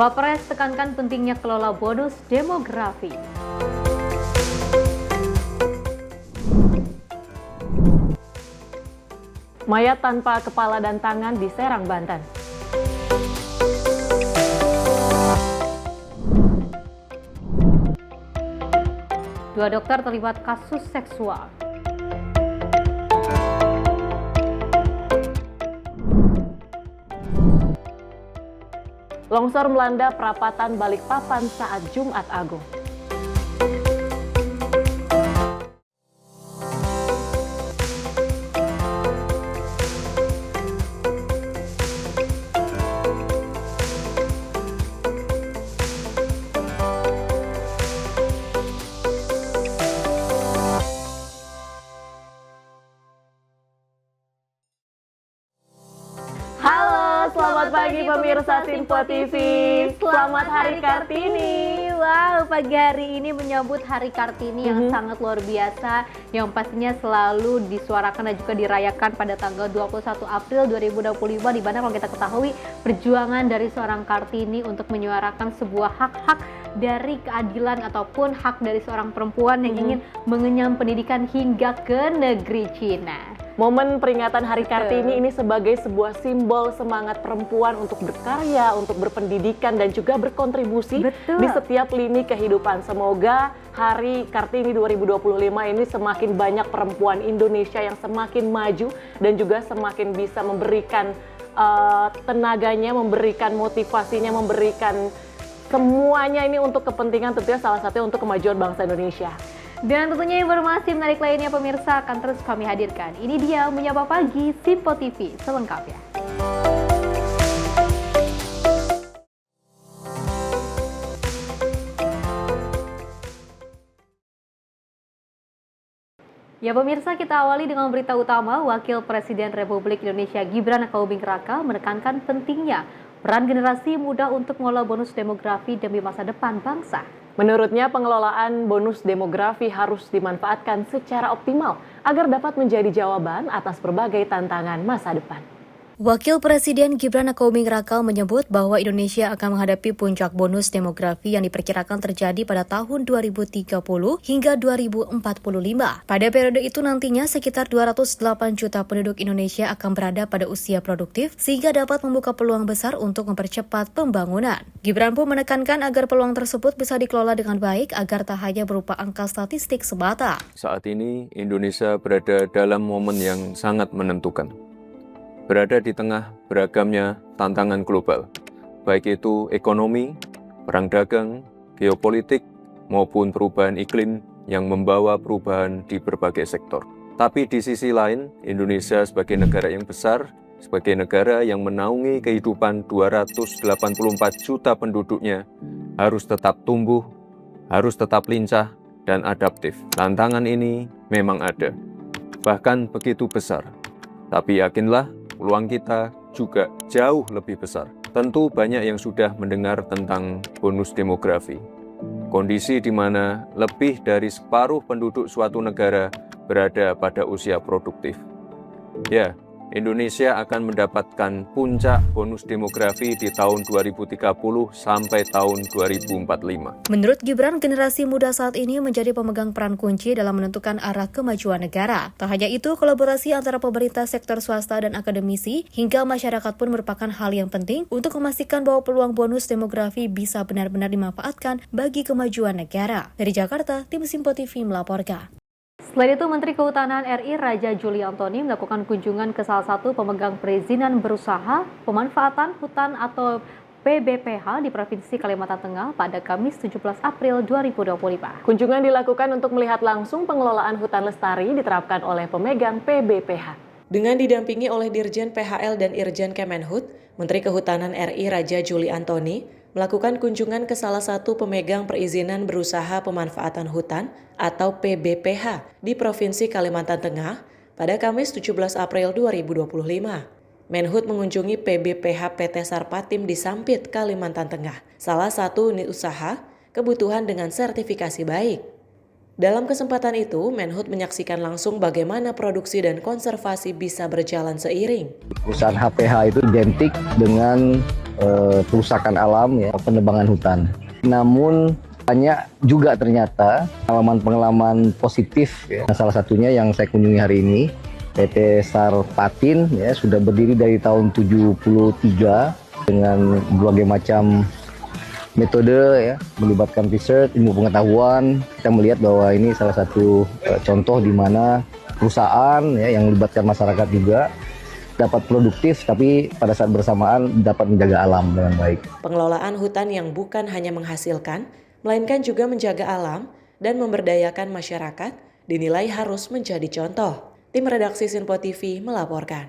Wapres tekankan pentingnya kelola bonus demografi. Mayat tanpa kepala dan tangan di Serang, Banten. Dua dokter terlibat kasus seksual. Longsor melanda perapatan Balikpapan saat Jumat Agung. Selamat pagi pemirsa Simpo TV, selamat Hari Kartini. Wow, pagi hari ini menyambut Hari Kartini yang sangat luar biasa, yang pastinya selalu disuarakan dan juga dirayakan pada tanggal 21 April 2025, di mana kalau kita ketahui perjuangan dari seorang Kartini untuk menyuarakan sebuah hak-hak dari keadilan ataupun hak dari seorang perempuan yang ingin mengenyam pendidikan hingga ke negeri Cina. Momen peringatan Hari Kartini ini sebagai sebuah simbol semangat perempuan untuk berkarya, untuk berpendidikan dan juga berkontribusi di setiap lini kehidupan. Semoga Hari Kartini 2025 ini semakin banyak perempuan Indonesia yang semakin maju dan juga semakin bisa memberikan tenaganya, memberikan motivasinya, memberikan semuanya ini untuk kepentingan, tentunya salah satunya untuk kemajuan bangsa Indonesia. Dan tentunya informasi menarik lainnya pemirsa akan terus kami hadirkan. Ini dia Menyapa Pagi Simpo TV selengkapnya. Ya pemirsa, kita awali dengan berita utama. Wakil Presiden Republik Indonesia Gibran Raka menekankan pentingnya peran generasi muda untuk mengelola bonus demografi demi masa depan bangsa. Menurutnya, pengelolaan bonus demografi harus dimanfaatkan secara optimal agar dapat menjadi jawaban atas berbagai tantangan masa depan. Wakil Presiden Gibran Raka menyebut bahwa Indonesia akan menghadapi puncak bonus demografi yang diperkirakan terjadi pada tahun 2030 hingga 2045. Pada periode itu nantinya sekitar 208 juta penduduk Indonesia akan berada pada usia produktif sehingga dapat membuka peluang besar untuk mempercepat pembangunan. Gibran pun menekankan agar peluang tersebut bisa dikelola dengan baik agar tak hanya berupa angka statistik semata. Saat ini Indonesia berada dalam momen yang sangat menentukan. Berada di tengah beragamnya tantangan global, baik itu ekonomi, perang dagang, geopolitik, maupun perubahan iklim yang membawa perubahan di berbagai sektor. Tapi di sisi lain, Indonesia sebagai negara yang besar, sebagai negara yang menaungi kehidupan 284 juta penduduknya, harus tetap tumbuh, harus tetap lincah, dan adaptif. Tantangan ini memang ada, bahkan begitu besar. Tapi yakinlah, peluang kita juga jauh lebih besar. Tentu banyak yang sudah mendengar tentang bonus demografi. Kondisi di mana lebih dari separuh penduduk suatu negara berada pada usia produktif. Ya, Indonesia akan mendapatkan puncak bonus demografi di tahun 2030 sampai tahun 2045. Menurut Gibran, generasi muda saat ini menjadi pemegang peran kunci dalam menentukan arah kemajuan negara. Tak hanya itu, kolaborasi antara pemerintah, sektor swasta, dan akademisi hingga masyarakat pun merupakan hal yang penting untuk memastikan bahwa peluang bonus demografi bisa benar-benar dimanfaatkan bagi kemajuan negara. Dari Jakarta, tim Simpo TV melaporkan. Selain itu, Menteri Kehutanan RI Raja Juli Antoni melakukan kunjungan ke salah satu pemegang perizinan berusaha pemanfaatan hutan atau PBPH di Provinsi Kalimantan Tengah pada Kamis 17 April 2025. Kunjungan dilakukan untuk melihat langsung pengelolaan hutan lestari diterapkan oleh pemegang PBPH. Dengan didampingi oleh Dirjen PHL dan Irjen Kemenhut, Menteri Kehutanan RI Raja Juli Antoni melakukan kunjungan ke salah satu pemegang perizinan berusaha pemanfaatan hutan atau PBPH di Provinsi Kalimantan Tengah pada Kamis 17 April 2025. Menhut mengunjungi PBPH PT Sarpatim di Sampit, Kalimantan Tengah, salah satu unit usaha kebutuhan dengan sertifikasi baik. Dalam kesempatan itu, Menhut menyaksikan langsung bagaimana produksi dan konservasi bisa berjalan seiring. Perusahaan HPH itu identik dengan perusakan alam, ya, penebangan hutan. Namun banyak juga ternyata pengalaman positif, ya. Salah satunya yang saya kunjungi hari ini, PT SAR Patin, ya, sudah berdiri dari tahun 73 dengan berbagai macam metode, ya, melibatkan research, ilmu pengetahuan. Kita melihat bahwa ini salah satu contoh di mana perusahaan, ya, yang melibatkan masyarakat juga dapat produktif, tapi pada saat bersamaan dapat menjaga alam dengan baik. Pengelolaan hutan yang bukan hanya menghasilkan, melainkan juga menjaga alam dan memberdayakan masyarakat dinilai harus menjadi contoh. Tim redaksi Sinpo TV melaporkan.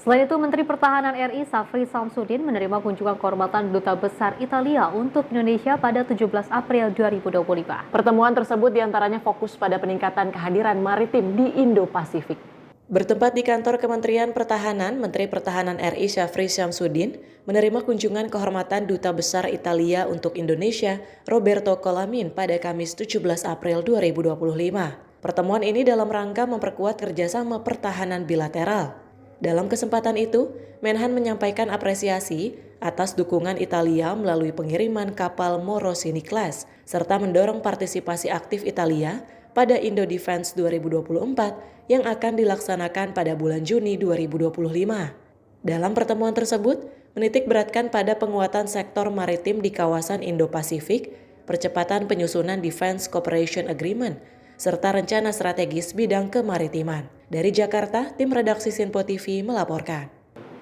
Selain itu, Menteri Pertahanan RI Syafri Samsudin menerima kunjungan kehormatan Duta Besar Italia untuk Indonesia pada 17 April 2025. Pertemuan tersebut diantaranya fokus pada peningkatan kehadiran maritim di Indo-Pasifik. Bertempat di kantor Kementerian Pertahanan, Menteri Pertahanan RI Syafri Samsudin menerima kunjungan kehormatan Duta Besar Italia untuk Indonesia, Roberto Colamin, pada Kamis 17 April 2025. Pertemuan ini dalam rangka memperkuat kerjasama pertahanan bilateral. Dalam kesempatan itu, Menhan menyampaikan apresiasi atas dukungan Italia melalui pengiriman kapal Morosini Class, serta mendorong partisipasi aktif Italia pada Indo Defense 2024 yang akan dilaksanakan pada bulan Juni 2025. Dalam pertemuan tersebut, menitik beratkan pada penguatan sektor maritim di kawasan Indo-Pasifik, percepatan penyusunan Defense Cooperation Agreement, serta rencana strategis bidang kemaritiman. Dari Jakarta, tim redaksi Sinpo TV melaporkan.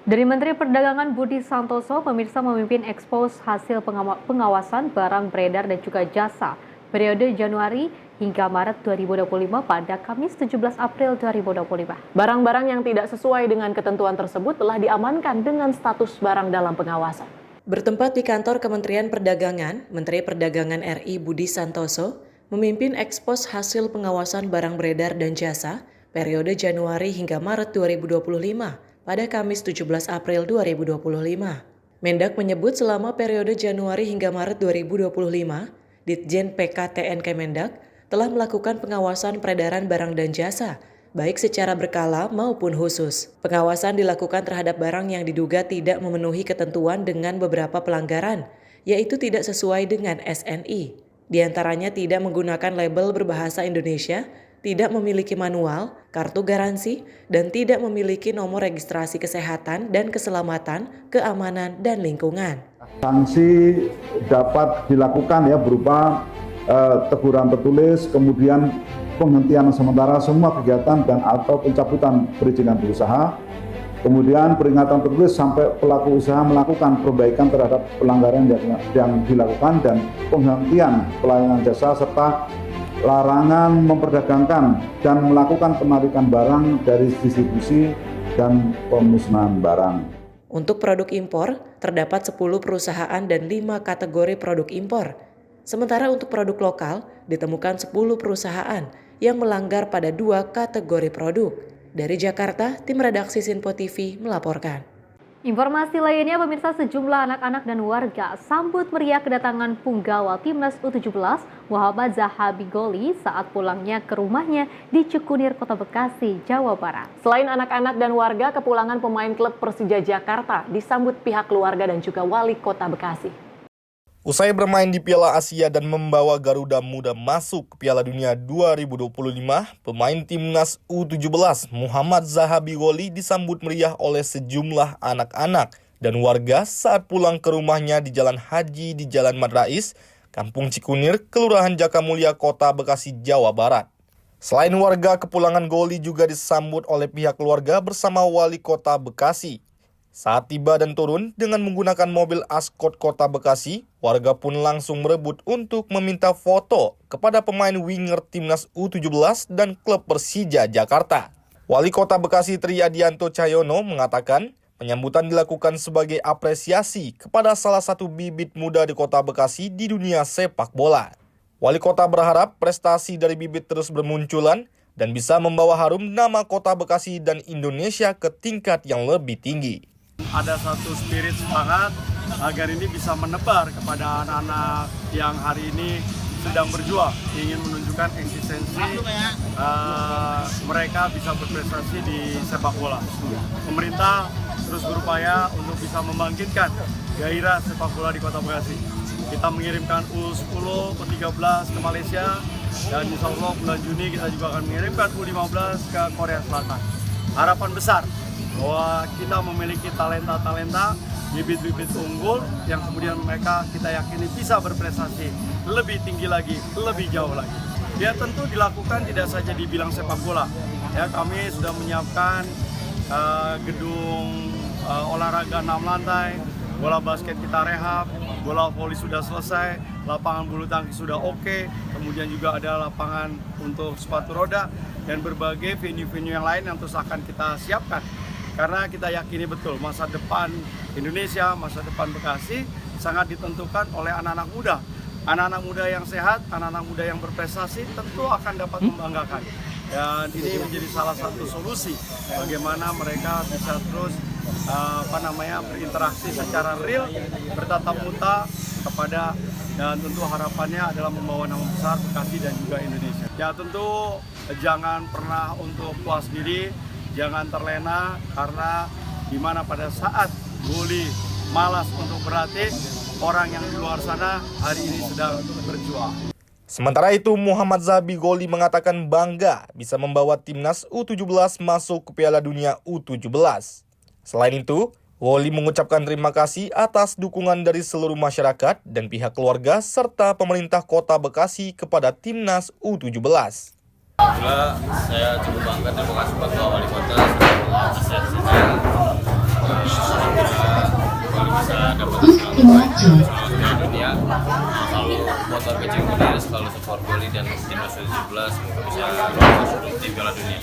Dari Menteri Perdagangan Budi Santoso, pemirsa memimpin ekspos hasil pengawasan barang beredar dan juga jasa periode Januari hingga Maret 2025 pada Kamis 17 April 2025. Barang-barang yang tidak sesuai dengan ketentuan tersebut telah diamankan dengan status barang dalam pengawasan. Bertempat di kantor Kementerian Perdagangan, Menteri Perdagangan RI Budi Santoso memimpin ekspos hasil pengawasan barang beredar dan jasa periode Januari hingga Maret 2025 pada Kamis 17 April 2025. Mendak menyebut selama periode Januari hingga Maret 2025, Ditjen PKTN Kemendak telah melakukan pengawasan peredaran barang dan jasa, baik secara berkala maupun khusus. Pengawasan dilakukan terhadap barang yang diduga tidak memenuhi ketentuan dengan beberapa pelanggaran, yaitu tidak sesuai dengan SNI. Di antaranya tidak menggunakan label berbahasa Indonesia, tidak memiliki manual, kartu garansi, dan tidak memiliki nomor registrasi kesehatan dan keselamatan, keamanan, dan lingkungan. Sanksi dapat dilakukan, ya, berupa teguran tertulis, kemudian penghentian sementara semua kegiatan dan atau pencabutan perizinan berusaha, kemudian peringatan tertulis sampai pelaku usaha melakukan perbaikan terhadap pelanggaran yang dilakukan, dan penghentian pelayanan jasa serta larangan memperdagangkan dan melakukan penarikan barang dari distribusi dan pemusnahan barang. Untuk produk impor, terdapat 10 perusahaan dan 5 kategori produk impor. Sementara untuk produk lokal, ditemukan 10 perusahaan yang melanggar pada 2 kategori produk. Dari Jakarta, tim redaksi Sinpo TV melaporkan. Informasi lainnya, pemirsa, sejumlah anak-anak dan warga sambut meriah kedatangan punggawa Timnas U17 Muhammad Zahabi Goli saat pulangnya ke rumahnya di Cikunir, Kota Bekasi, Jawa Barat. Selain anak-anak dan warga, kepulangan pemain klub Persija Jakarta disambut pihak keluarga dan juga wali Kota Bekasi. Usai bermain di Piala Asia dan membawa Garuda Muda masuk ke Piala Dunia 2025, pemain Timnas U17 Muhammad Zahabi Goli disambut meriah oleh sejumlah anak-anak dan warga saat pulang ke rumahnya di Jalan Haji di Jalan Madrais, Kampung Cikunir, Kelurahan Jakamulya, Kota Bekasi, Jawa Barat. Selain warga, kepulangan Goli juga disambut oleh pihak keluarga bersama wali Kota Bekasi. Saat tiba dan turun dengan menggunakan mobil Ascot Kota Bekasi, warga pun langsung merebut untuk meminta foto kepada pemain winger Timnas U17 dan klub Persija Jakarta. Wali Kota Bekasi Tri Adianto Cahyono mengatakan penyambutan dilakukan sebagai apresiasi kepada salah satu bibit muda di Kota Bekasi di dunia sepak bola. Wali Kota berharap prestasi dari bibit terus bermunculan dan bisa membawa harum nama Kota Bekasi dan Indonesia ke tingkat yang lebih tinggi. Ada satu spirit semangat agar ini bisa menebar kepada anak-anak yang hari ini sedang berjuang, ingin menunjukkan eksistensi mereka bisa berprestasi di sepak bola. Pemerintah terus berupaya untuk bisa membangkitkan gairah sepak bola di Kota Bekasi. Kita mengirimkan U10, U13 ke Malaysia, dan insya Allah bulan Juni kita juga akan mengirimkan U15 ke Korea Selatan. Harapan besar bahwa kita memiliki talenta-talenta, bibit-bibit unggul yang kemudian mereka kita yakini bisa berprestasi lebih tinggi lagi, lebih jauh lagi. Ya tentu dilakukan tidak saja di bidang sepak bola. Ya, kami sudah menyiapkan gedung olahraga 6 lantai, bola basket kita rehab, bola voli sudah selesai, lapangan bulu tangkis sudah oke, kemudian juga ada lapangan untuk sepatu roda, dan berbagai venue-venue yang lain yang terus akan kita siapkan. Karena kita yakini betul masa depan Indonesia, masa depan Bekasi sangat ditentukan oleh anak-anak muda. Anak-anak muda yang sehat, anak-anak muda yang berprestasi tentu akan dapat membanggakan. Dan ini menjadi salah satu solusi bagaimana mereka bisa terus berinteraksi secara real, bertatap muka kepada, dan tentu harapannya adalah membawa nama besar Bekasi dan juga Indonesia. Ya tentu jangan pernah untuk puas diri, jangan terlena, karena dimana pada saat goli malas untuk berlatih, orang yang di luar sana hari ini sedang berjuang. Sementara itu, Muhammad Zahabi Goli mengatakan bangga bisa membawa timnas U17 masuk ke Piala Dunia U17. Selain itu, Goli mengucapkan terima kasih atas dukungan dari seluruh masyarakat dan pihak keluarga serta pemerintah Kota Bekasi kepada timnas U17. Alhamdulillah, saya cukup bangga, terima kasih Pak Wali Kota sudah mengapresiasi saya. Alhamdulillah, Goli bisa dapat selalu baik di dunia. Selalu motor kecil Goli, selalu support Goli dan timnas U17 semoga bisa lolos di Piala Dunia.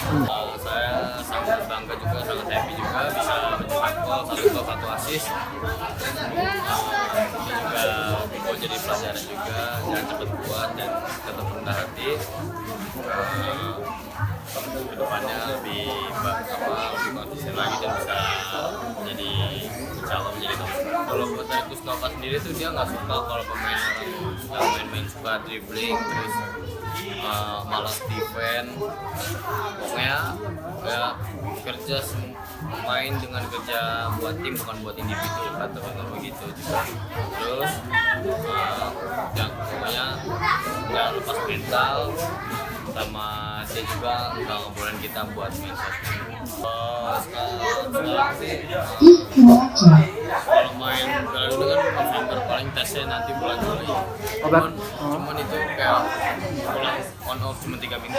Saya sangat bangga juga, sangat happy juga bisa mencetak gol, 1 gol 1 assist. Ini juga mau jadi pelajaran juga, jangan cepat kuat dan tetap rendah hati. Kedepannya lebih konsisten lagi dan bisa menjadi calon menjadi top. Kalau buat dari Kuskova sendiri tuh dia nggak suka kalau pemain orang suka main-main, suka dribbling terus malas defense. Pokoknya ya kerja main dengan kerja buat tim bukan buat individu, kata begitu juga. Terus pokoknya jangan lepas mental, sama dia juga nggak ngebolehin kita buat main sekarang sih kalau main Piala Dunia kan November, paling tesnya nanti bulan Juli. Cuman itu kayak on off cuma 3 minggu.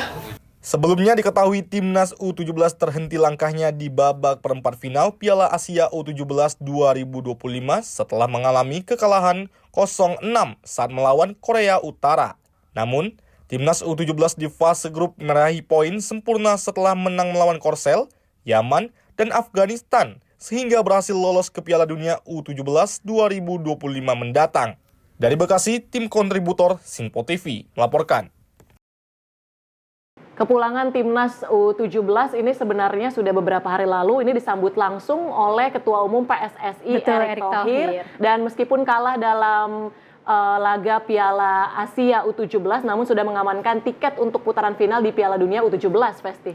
Sebelumnya diketahui timnas U17 terhenti langkahnya di babak perempat final Piala Asia U17 2025 setelah mengalami kekalahan 0-6 saat melawan Korea Utara. Namun, timnas U17 di fase grup meraih poin sempurna setelah menang melawan Korsel, Yaman, dan Afghanistan sehingga berhasil lolos ke Piala Dunia U17 2025 mendatang. Dari Bekasi, tim kontributor Sinpo TV melaporkan. Kepulangan timnas U17 ini sebenarnya sudah beberapa hari lalu ini disambut langsung oleh Ketua Umum PSSI Erick Thohir. Dan meskipun kalah dalam laga Piala Asia U17, namun sudah mengamankan tiket untuk putaran final di Piala Dunia U17, Festi.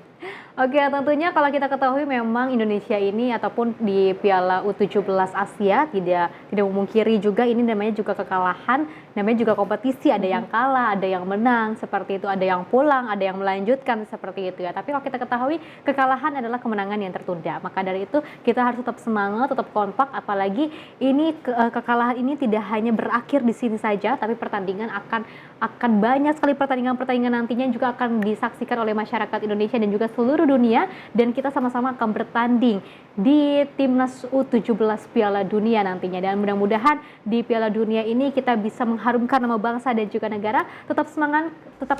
Oke, tentunya kalau kita ketahui memang Indonesia ini ataupun di Piala U17 Asia tidak memungkiri juga ini namanya juga kekalahan, namanya juga kompetisi, ada yang kalah, ada yang menang, seperti itu, ada yang pulang, ada yang melanjutkan seperti itu ya. Tapi kalau kita ketahui kekalahan adalah kemenangan yang tertunda. Maka dari itu kita harus tetap semangat, tetap kompak, apalagi ini kekalahan ini tidak hanya berakhir di sini saja, tapi pertandingan akan banyak sekali pertandingan nantinya juga akan disaksikan oleh masyarakat Indonesia dan juga seluruh dunia, dan kita sama-sama akan bertanding di timnas U17 Piala Dunia nantinya. Dan mudah-mudahan di Piala Dunia ini kita bisa mengharumkan nama bangsa dan juga negara. Tetap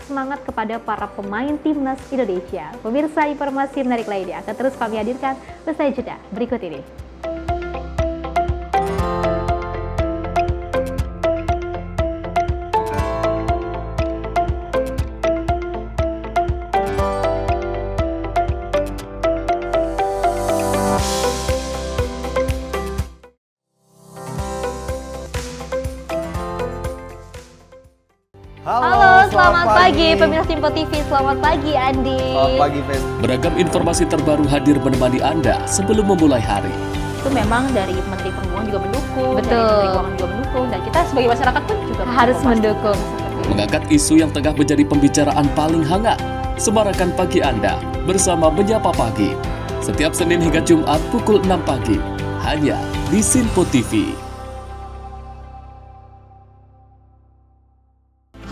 semangat kepada para pemain timnas Indonesia. Pemirsa, informasi menarik lainnya akan terus kami hadirkan usai jeda berikut ini. Halo, selamat pagi pemirsa Sinpo TV, selamat pagi Andi. Selamat pagi, Fen. Beragam informasi terbaru hadir menemani Anda sebelum memulai hari. itu memang dari Menteri Perhubungan juga mendukung, Betul. dari Menteri Keuangan juga mendukung, dan kita sebagai masyarakat pun juga Harus mendukung. Mengangkat isu yang tengah menjadi pembicaraan paling hangat. Semarakan pagi Anda bersama Menyapa Pagi. Setiap Senin hingga Jumat pukul 6 pagi. Hanya di Sinpo TV.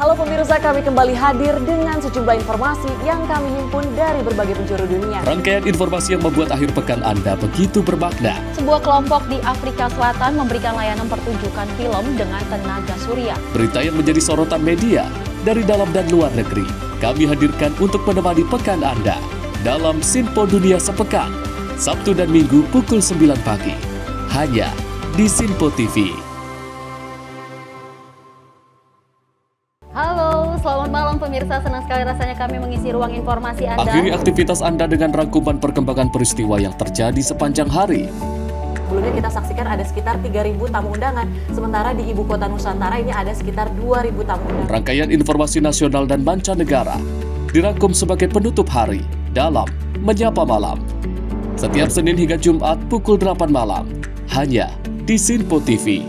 Halo pemirsa, kami kembali hadir dengan sejumlah informasi yang kami himpun dari berbagai penjuru dunia. Rangkaian informasi yang membuat akhir pekan Anda begitu bermakna. Sebuah kelompok di Afrika Selatan memberikan layanan pertunjukan film dengan tenaga surya. Berita yang menjadi sorotan media dari dalam dan luar negeri. Kami hadirkan untuk menemani pekan Anda dalam Sinpo Dunia Sepekan, Sabtu dan Minggu pukul 9 pagi. Hanya di Sinpo TV. Halo, selamat malam pemirsa. Senang sekali rasanya kami mengisi ruang informasi Anda. Akhiri aktivitas Anda dengan rangkuman perkembangan peristiwa yang terjadi sepanjang hari. Sebelumnya kita saksikan ada sekitar 3.000 tamu undangan, sementara di Ibu Kota Nusantara ini ada sekitar 2.000 tamu undangan. Rangkaian informasi nasional dan mancanegara dirangkum sebagai penutup hari dalam Menyapa Malam. Setiap Senin hingga Jumat pukul 8 malam, hanya di Sinpo TV.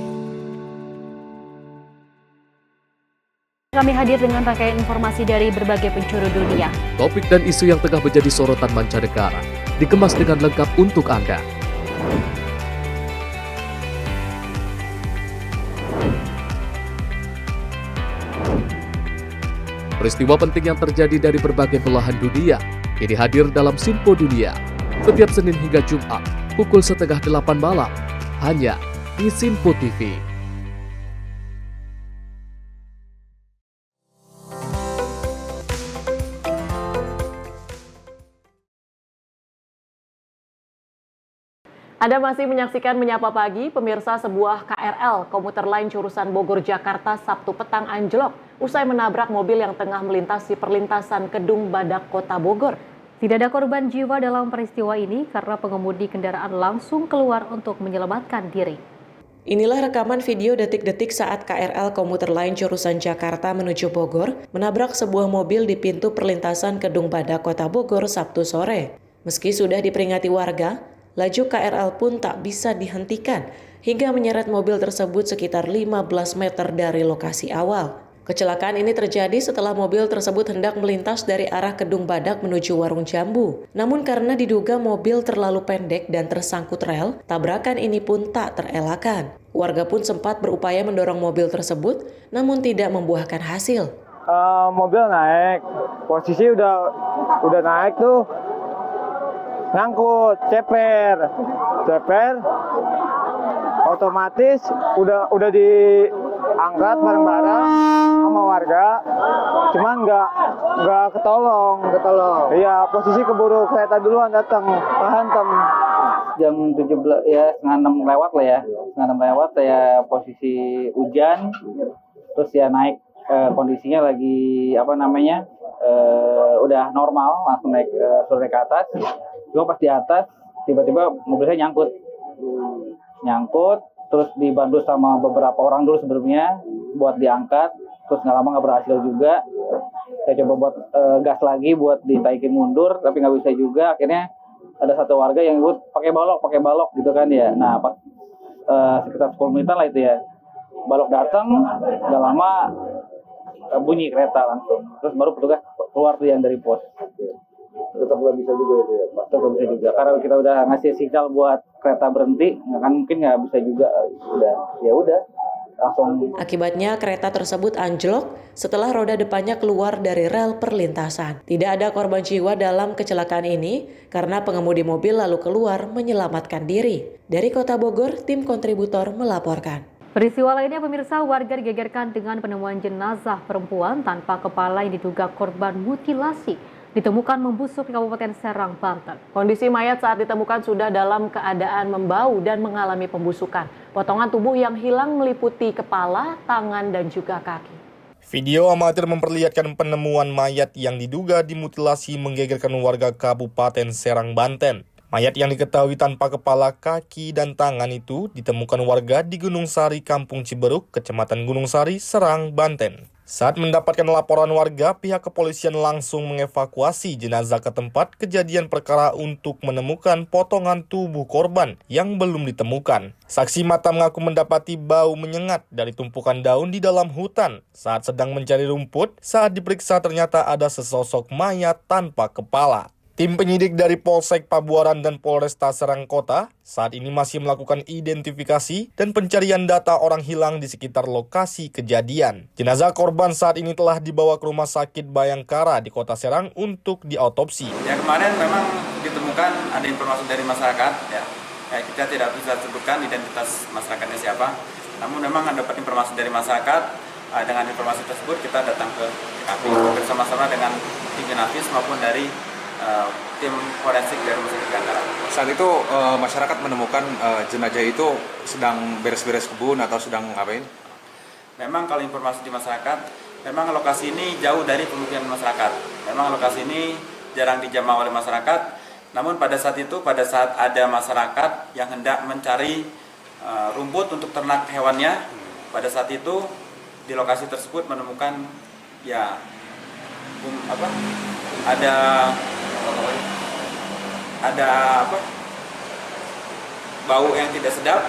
Kami hadir dengan rangkaian informasi dari berbagai penjuru dunia. Topik dan isu yang tengah menjadi sorotan mancanegara dikemas dengan lengkap untuk Anda. Peristiwa penting yang terjadi dari berbagai belahan dunia ini hadir dalam Sinpo Dunia setiap Senin hingga Jumat pukul 7:30 malam hanya di Sinpo TV. Anda masih menyaksikan Menyapa Pagi, pemirsa. Sebuah KRL komuter lain jurusan Bogor Jakarta Sabtu petang anjlok usai menabrak mobil yang tengah melintasi perlintasan Kedung Badak Kota Bogor. Tidak ada korban jiwa dalam peristiwa ini karena pengemudi kendaraan langsung keluar untuk menyelamatkan diri. Inilah rekaman video detik-detik saat KRL komuter lain jurusan Jakarta menuju Bogor menabrak sebuah mobil di pintu perlintasan Kedung Badak Kota Bogor Sabtu sore. Meski sudah diperingati warga, laju KRL pun tak bisa dihentikan hingga menyeret mobil tersebut sekitar 15 meter dari lokasi awal. Kecelakaan ini terjadi setelah mobil tersebut hendak melintas dari arah Kedung Badak menuju Warung Jambu. Namun karena diduga mobil terlalu pendek dan tersangkut rel, tabrakan ini pun tak terelakkan. Warga pun sempat berupaya mendorong mobil tersebut, namun tidak membuahkan hasil. Mobil naik, posisi udah naik tuh. Ngangkut, ceper, otomatis udah diangkat bareng-bareng sama warga, cuman nggak ketolong. Iya, posisi keburu kereta duluan datang, kehantem. Jam 17 ya, setengah 6 lewat lah ya, saya posisi hujan, terus ya naik kondisinya lagi udah normal, langsung naik suruh ke atas. Gue pas di atas, tiba-tiba mobil saya nyangkut, terus dibantu sama beberapa orang dulu sebelumnya buat diangkat, terus nggak lama nggak berhasil juga. Saya coba buat gas lagi buat ditaikin mundur, tapi nggak bisa juga. Akhirnya ada satu warga yang ikut pakai balok gitu kan ya. Nah pas sekitar 10 menitan lah itu ya, balok datang, nggak lama bunyi kereta langsung, terus baru petugas keluar tuh yang dari pos. Tetap nggak bisa juga itu ya, Pak? Tetap nggak bisa juga, karena kita udah ngasih sinyal buat kereta berhenti, mungkin nggak bisa juga, udah langsung. Akibatnya kereta tersebut anjlok setelah roda depannya keluar dari rel perlintasan. Tidak ada korban jiwa dalam kecelakaan ini karena pengemudi mobil lalu keluar menyelamatkan diri. Dari Kota Bogor, tim kontributor melaporkan. Peristiwa lainnya pemirsa, warga digegerkan dengan penemuan jenazah perempuan tanpa kepala yang diduga korban mutilasi ditemukan membusuk di Kabupaten Serang, Banten. Kondisi mayat saat ditemukan sudah dalam keadaan membau dan mengalami pembusukan. Potongan tubuh yang hilang meliputi kepala, tangan, dan juga kaki. Video amatir memperlihatkan penemuan mayat yang diduga dimutilasi menggegerkan warga Kabupaten Serang, Banten. Mayat yang diketahui tanpa kepala, kaki, dan tangan itu ditemukan warga di Gunung Sari, Kampung Ciberuk, Kecamatan Gunung Sari, Serang, Banten. Saat mendapatkan laporan warga, pihak kepolisian langsung mengevakuasi jenazah ke tempat kejadian perkara untuk menemukan potongan tubuh korban yang belum ditemukan. Saksi mata mengaku mendapati bau menyengat dari tumpukan daun di dalam hutan saat sedang mencari rumput. Saat diperiksa ternyata ada sesosok mayat tanpa kepala. Tim penyidik dari Polsek Pabuaran dan Polresta Serang Kota saat ini masih melakukan identifikasi dan pencarian data orang hilang di sekitar lokasi kejadian. Jenazah korban saat ini telah dibawa ke Rumah Sakit Bayangkara di Kota Serang untuk diautopsi. Ya, kemarin memang ditemukan ada informasi dari masyarakat, ya kita tidak bisa sebutkan identitas masyarakatnya siapa. Namun memang dapat informasi dari masyarakat. Dengan informasi tersebut kita datang ke TKP bersama-sama dengan tim Inavis maupun dari tim forensik dari Rumah Sakit Bayangkara. Saat itu masyarakat menemukan jenazah itu sedang beres-beres kebun atau sedang ngapain? Memang kalau informasi di masyarakat, memang lokasi ini jauh dari pemukiman masyarakat. Memang lokasi ini jarang dijamah oleh masyarakat. Namun pada saat itu, pada saat ada masyarakat yang hendak mencari rumput untuk ternak hewannya, pada saat itu di lokasi tersebut menemukan ada bau yang tidak sedap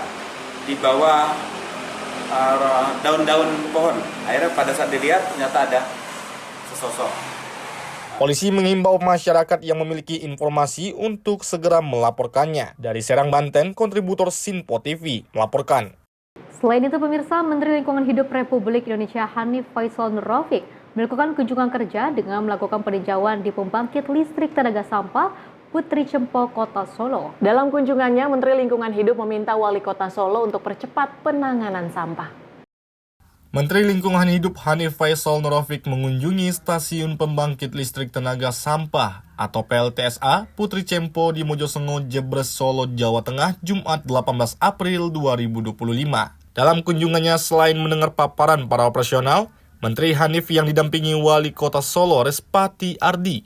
di bawah daun-daun pohon. Akhirnya pada saat dilihat ternyata ada sesosok. Polisi mengimbau masyarakat yang memiliki informasi untuk segera melaporkannya. Dari Serang, Banten, kontributor Sinpo TV melaporkan. Selain itu pemirsa, Menteri Lingkungan Hidup Republik Indonesia Hanif Faisal Nurrafiq melakukan kunjungan kerja dengan melakukan peninjauan di pembangkit listrik tenaga sampah Putri Cempo, Kota Solo. Dalam kunjungannya, Menteri Lingkungan Hidup meminta Wali Kota Solo untuk percepat penanganan sampah. Menteri Lingkungan Hidup Hanif Faisal Nurrafiq mengunjungi stasiun pembangkit listrik tenaga sampah atau PLTSA Putri Cempo di Mojosengo, Jebres, Solo, Jawa Tengah, Jumat 18 April 2025. Dalam kunjungannya, selain mendengar paparan para operasional, Menteri Hanif yang didampingi Wali Kota Solo Respati Ardi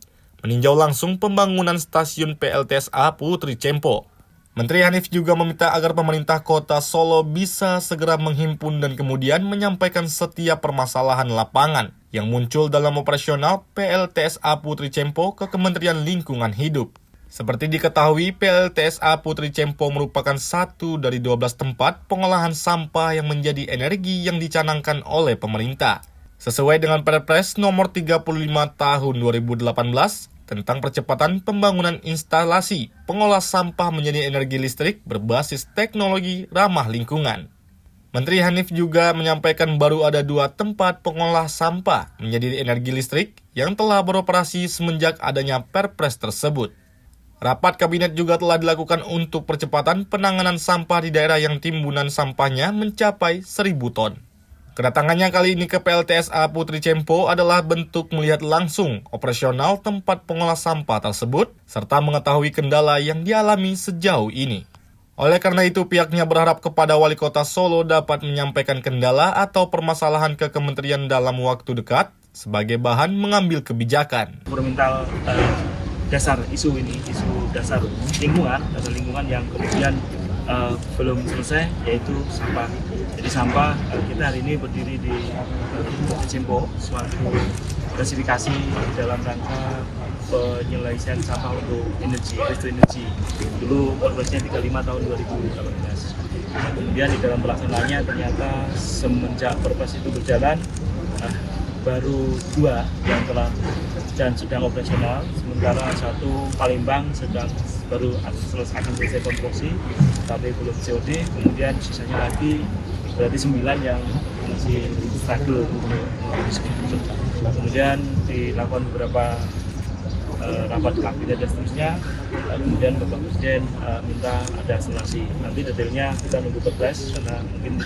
meninjau langsung pembangunan stasiun PLTSA Putri Cempo. Menteri Hanif juga meminta agar pemerintah Kota Solo bisa segera menghimpun dan kemudian menyampaikan setiap permasalahan lapangan yang muncul dalam operasional PLTSA Putri Cempo ke Kementerian Lingkungan Hidup. Seperti diketahui, PLTSA Putri Cempo merupakan satu dari 12 tempat pengolahan sampah yang menjadi energi yang dicanangkan oleh pemerintah. Sesuai dengan Perpres nomor 35 tahun 2018 tentang percepatan pembangunan instalasi pengolah sampah menjadi energi listrik berbasis teknologi ramah lingkungan. Menteri Hanif juga menyampaikan baru ada 2 tempat pengolah sampah menjadi energi listrik yang telah beroperasi semenjak adanya Perpres tersebut. Rapat kabinet juga telah dilakukan untuk percepatan penanganan sampah di daerah yang timbunan sampahnya mencapai 1.000 ton. Kedatangannya kali ini ke PLTSA Putri Cempo adalah bentuk melihat langsung operasional tempat pengolah sampah tersebut, serta mengetahui kendala yang dialami sejauh ini. Oleh karena itu, pihaknya berharap kepada Wali Kota Solo dapat menyampaikan kendala atau permasalahan ke kementerian dalam waktu dekat, sebagai bahan mengambil kebijakan. Fundamental dasar isu ini, isu dasar lingkungan yang kemudian belum selesai, yaitu sampah. Jadi sampah, kita hari ini berdiri di Putri Cempo, suatu klasifikasi dalam rangka penyelesaian sampah untuk energi, waste to energy. Dulu Perpresnya 35 tahun 2018. Kemudian di dalam pelaksanaannya ternyata semenjak Perpres itu berjalan, baru 2 yang telah dan sedang operasional, sementara 1 Palembang baru akan selesai konstruksi tapi belum COD. Kemudian sisanya lagi berarti 9 yang masih struggle untuk eksekusi. Kemudian dilakukan beberapa rapat kabinet dan seterusnya. Kemudian Bapak Presiden minta ada akselerasi. Nanti detailnya kita nunggu Perpres karena mungkin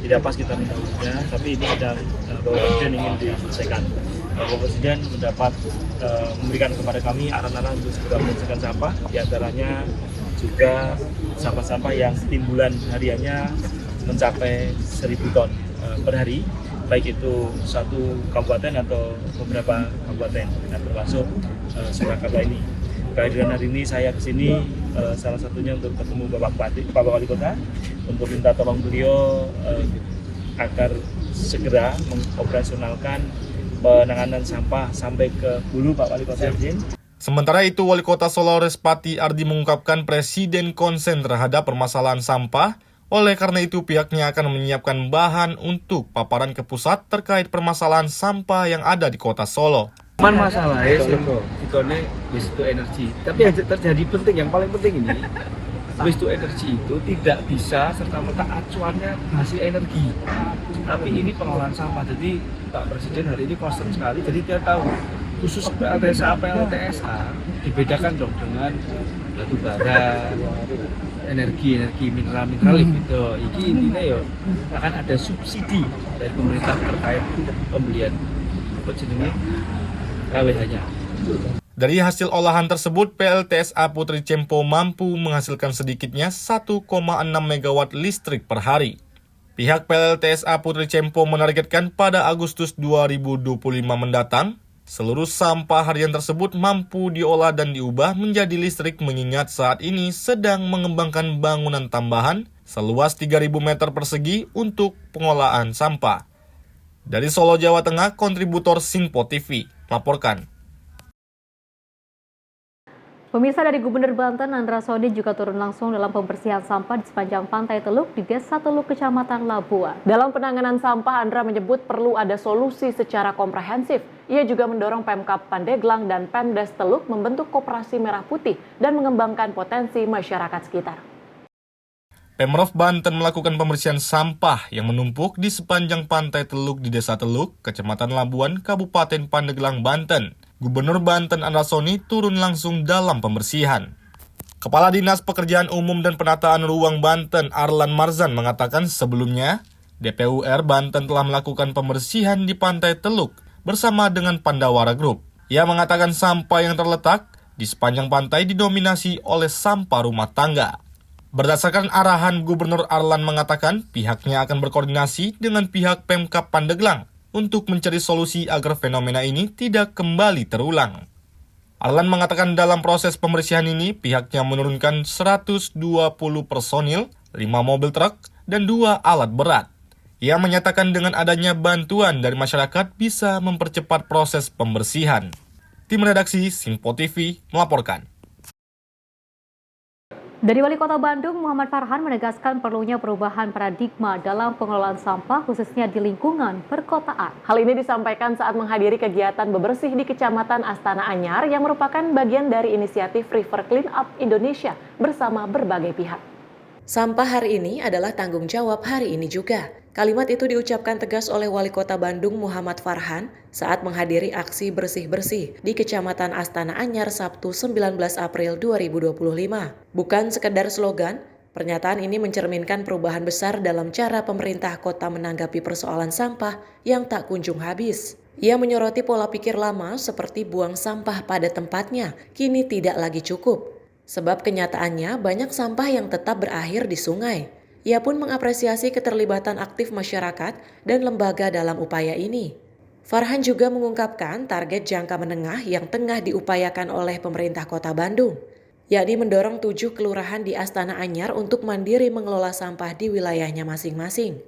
tidak pas kita minta ujian, tapi ini sedang Bapak Presiden ingin diselesaikan. Bapak Presiden memberikan kepada kami arahan-arahan untuk segera menyelesaikan sampah, diantaranya juga sampah-sampah yang timbulan hariannya mencapai 1.000 ton per hari, baik itu 1 kabupaten atau beberapa kabupaten, termasuk Surakarta ini. Kehadiran hari ini saya ke sini salah satunya untuk ketemu Bapak Wali Kota untuk minta tolong beliau agar segera mengoperasionalkan penanganan sampah sampai ke hulu, Pak Wali Kota izin. Sementara itu, Wali Kota Solo Respati Ardi mengungkapkan Presiden konsen terhadap permasalahan sampah. Oleh karena itu, pihaknya akan menyiapkan bahan untuk paparan ke pusat terkait permasalahan sampah yang ada di Kota Solo. Masalahnya itu energi. Tapi yang terjadi penting, yang paling penting ini, waste to energy itu tidak bisa serta-merta acuannya hasil energi. Tapi ini pengolahan sampah. Jadi Pak Presiden hari ini concern sekali. Jadi dia tahu khusus PLTSA dibedakan dong dengan batu bara, energi mineral gitu. Ini intinya ya akan ada subsidi dari pemerintah terkait pembelian KWH-nya. Dari hasil olahan tersebut, PLTSA Putri Cempo mampu menghasilkan sedikitnya 1,6 megawatt listrik per hari. Pihak PLTSA Putri Cempo menargetkan pada Agustus 2025 mendatang, seluruh sampah harian tersebut mampu diolah dan diubah menjadi listrik mengingat saat ini sedang mengembangkan bangunan tambahan seluas 3.000 meter persegi untuk pengolahan sampah. Dari Solo, Jawa Tengah, kontributor Sinpo TV melaporkan. Pemirsa, dari Gubernur Banten Andra Sodi juga turun langsung dalam pembersihan sampah di sepanjang Pantai Teluk di Desa Teluk, Kecamatan Labuan. Dalam penanganan sampah, Andra menyebut perlu ada solusi secara komprehensif. Ia juga mendorong Pemkab Pandeglang dan Pemdes Teluk membentuk koperasi merah putih dan mengembangkan potensi masyarakat sekitar. Pemprov Banten melakukan pembersihan sampah yang menumpuk di sepanjang Pantai Teluk di Desa Teluk, Kecamatan Labuan, Kabupaten Pandeglang, Banten. Gubernur Banten Andra Sodi turun langsung dalam pembersihan. Kepala Dinas Pekerjaan Umum dan Penataan Ruang Banten Arlan Marzan mengatakan sebelumnya, DPUR Banten telah melakukan pembersihan di Pantai Teluk bersama dengan Pandawara Group. Ia mengatakan sampah yang terletak di sepanjang pantai didominasi oleh sampah rumah tangga. Berdasarkan arahan Gubernur Arlan mengatakan pihaknya akan berkoordinasi dengan pihak Pemkab Pandeglang untuk mencari solusi agar fenomena ini tidak kembali terulang. Arlan mengatakan dalam proses pembersihan ini pihaknya menurunkan 120 personil, 5 mobil truk, dan 2 alat berat. Ia menyatakan dengan adanya bantuan dari masyarakat bisa mempercepat proses pembersihan. Tim redaksi Sinpo TV melaporkan. Dari Wali Kota Bandung, Muhammad Farhan menegaskan perlunya perubahan paradigma dalam pengelolaan sampah khususnya di lingkungan perkotaan. Hal ini disampaikan saat menghadiri kegiatan bebersih di Kecamatan Astana Anyar yang merupakan bagian dari inisiatif River Clean Up Indonesia bersama berbagai pihak. Sampah hari ini adalah tanggung jawab hari ini juga. Kalimat itu diucapkan tegas oleh Wali Kota Bandung Muhammad Farhan saat menghadiri aksi bersih-bersih di Kecamatan Astana Anyar Sabtu 19 April 2025. Bukan sekedar slogan, pernyataan ini mencerminkan perubahan besar dalam cara pemerintah kota menanggapi persoalan sampah yang tak kunjung habis. Ia menyoroti pola pikir lama seperti buang sampah pada tempatnya, kini tidak lagi cukup. Sebab kenyataannya banyak sampah yang tetap berakhir di sungai. Ia pun mengapresiasi keterlibatan aktif masyarakat dan lembaga dalam upaya ini. Farhan juga mengungkapkan target jangka menengah yang tengah diupayakan oleh pemerintah Kota Bandung, yakni mendorong 7 kelurahan di Astana Anyar untuk mandiri mengelola sampah di wilayahnya masing-masing.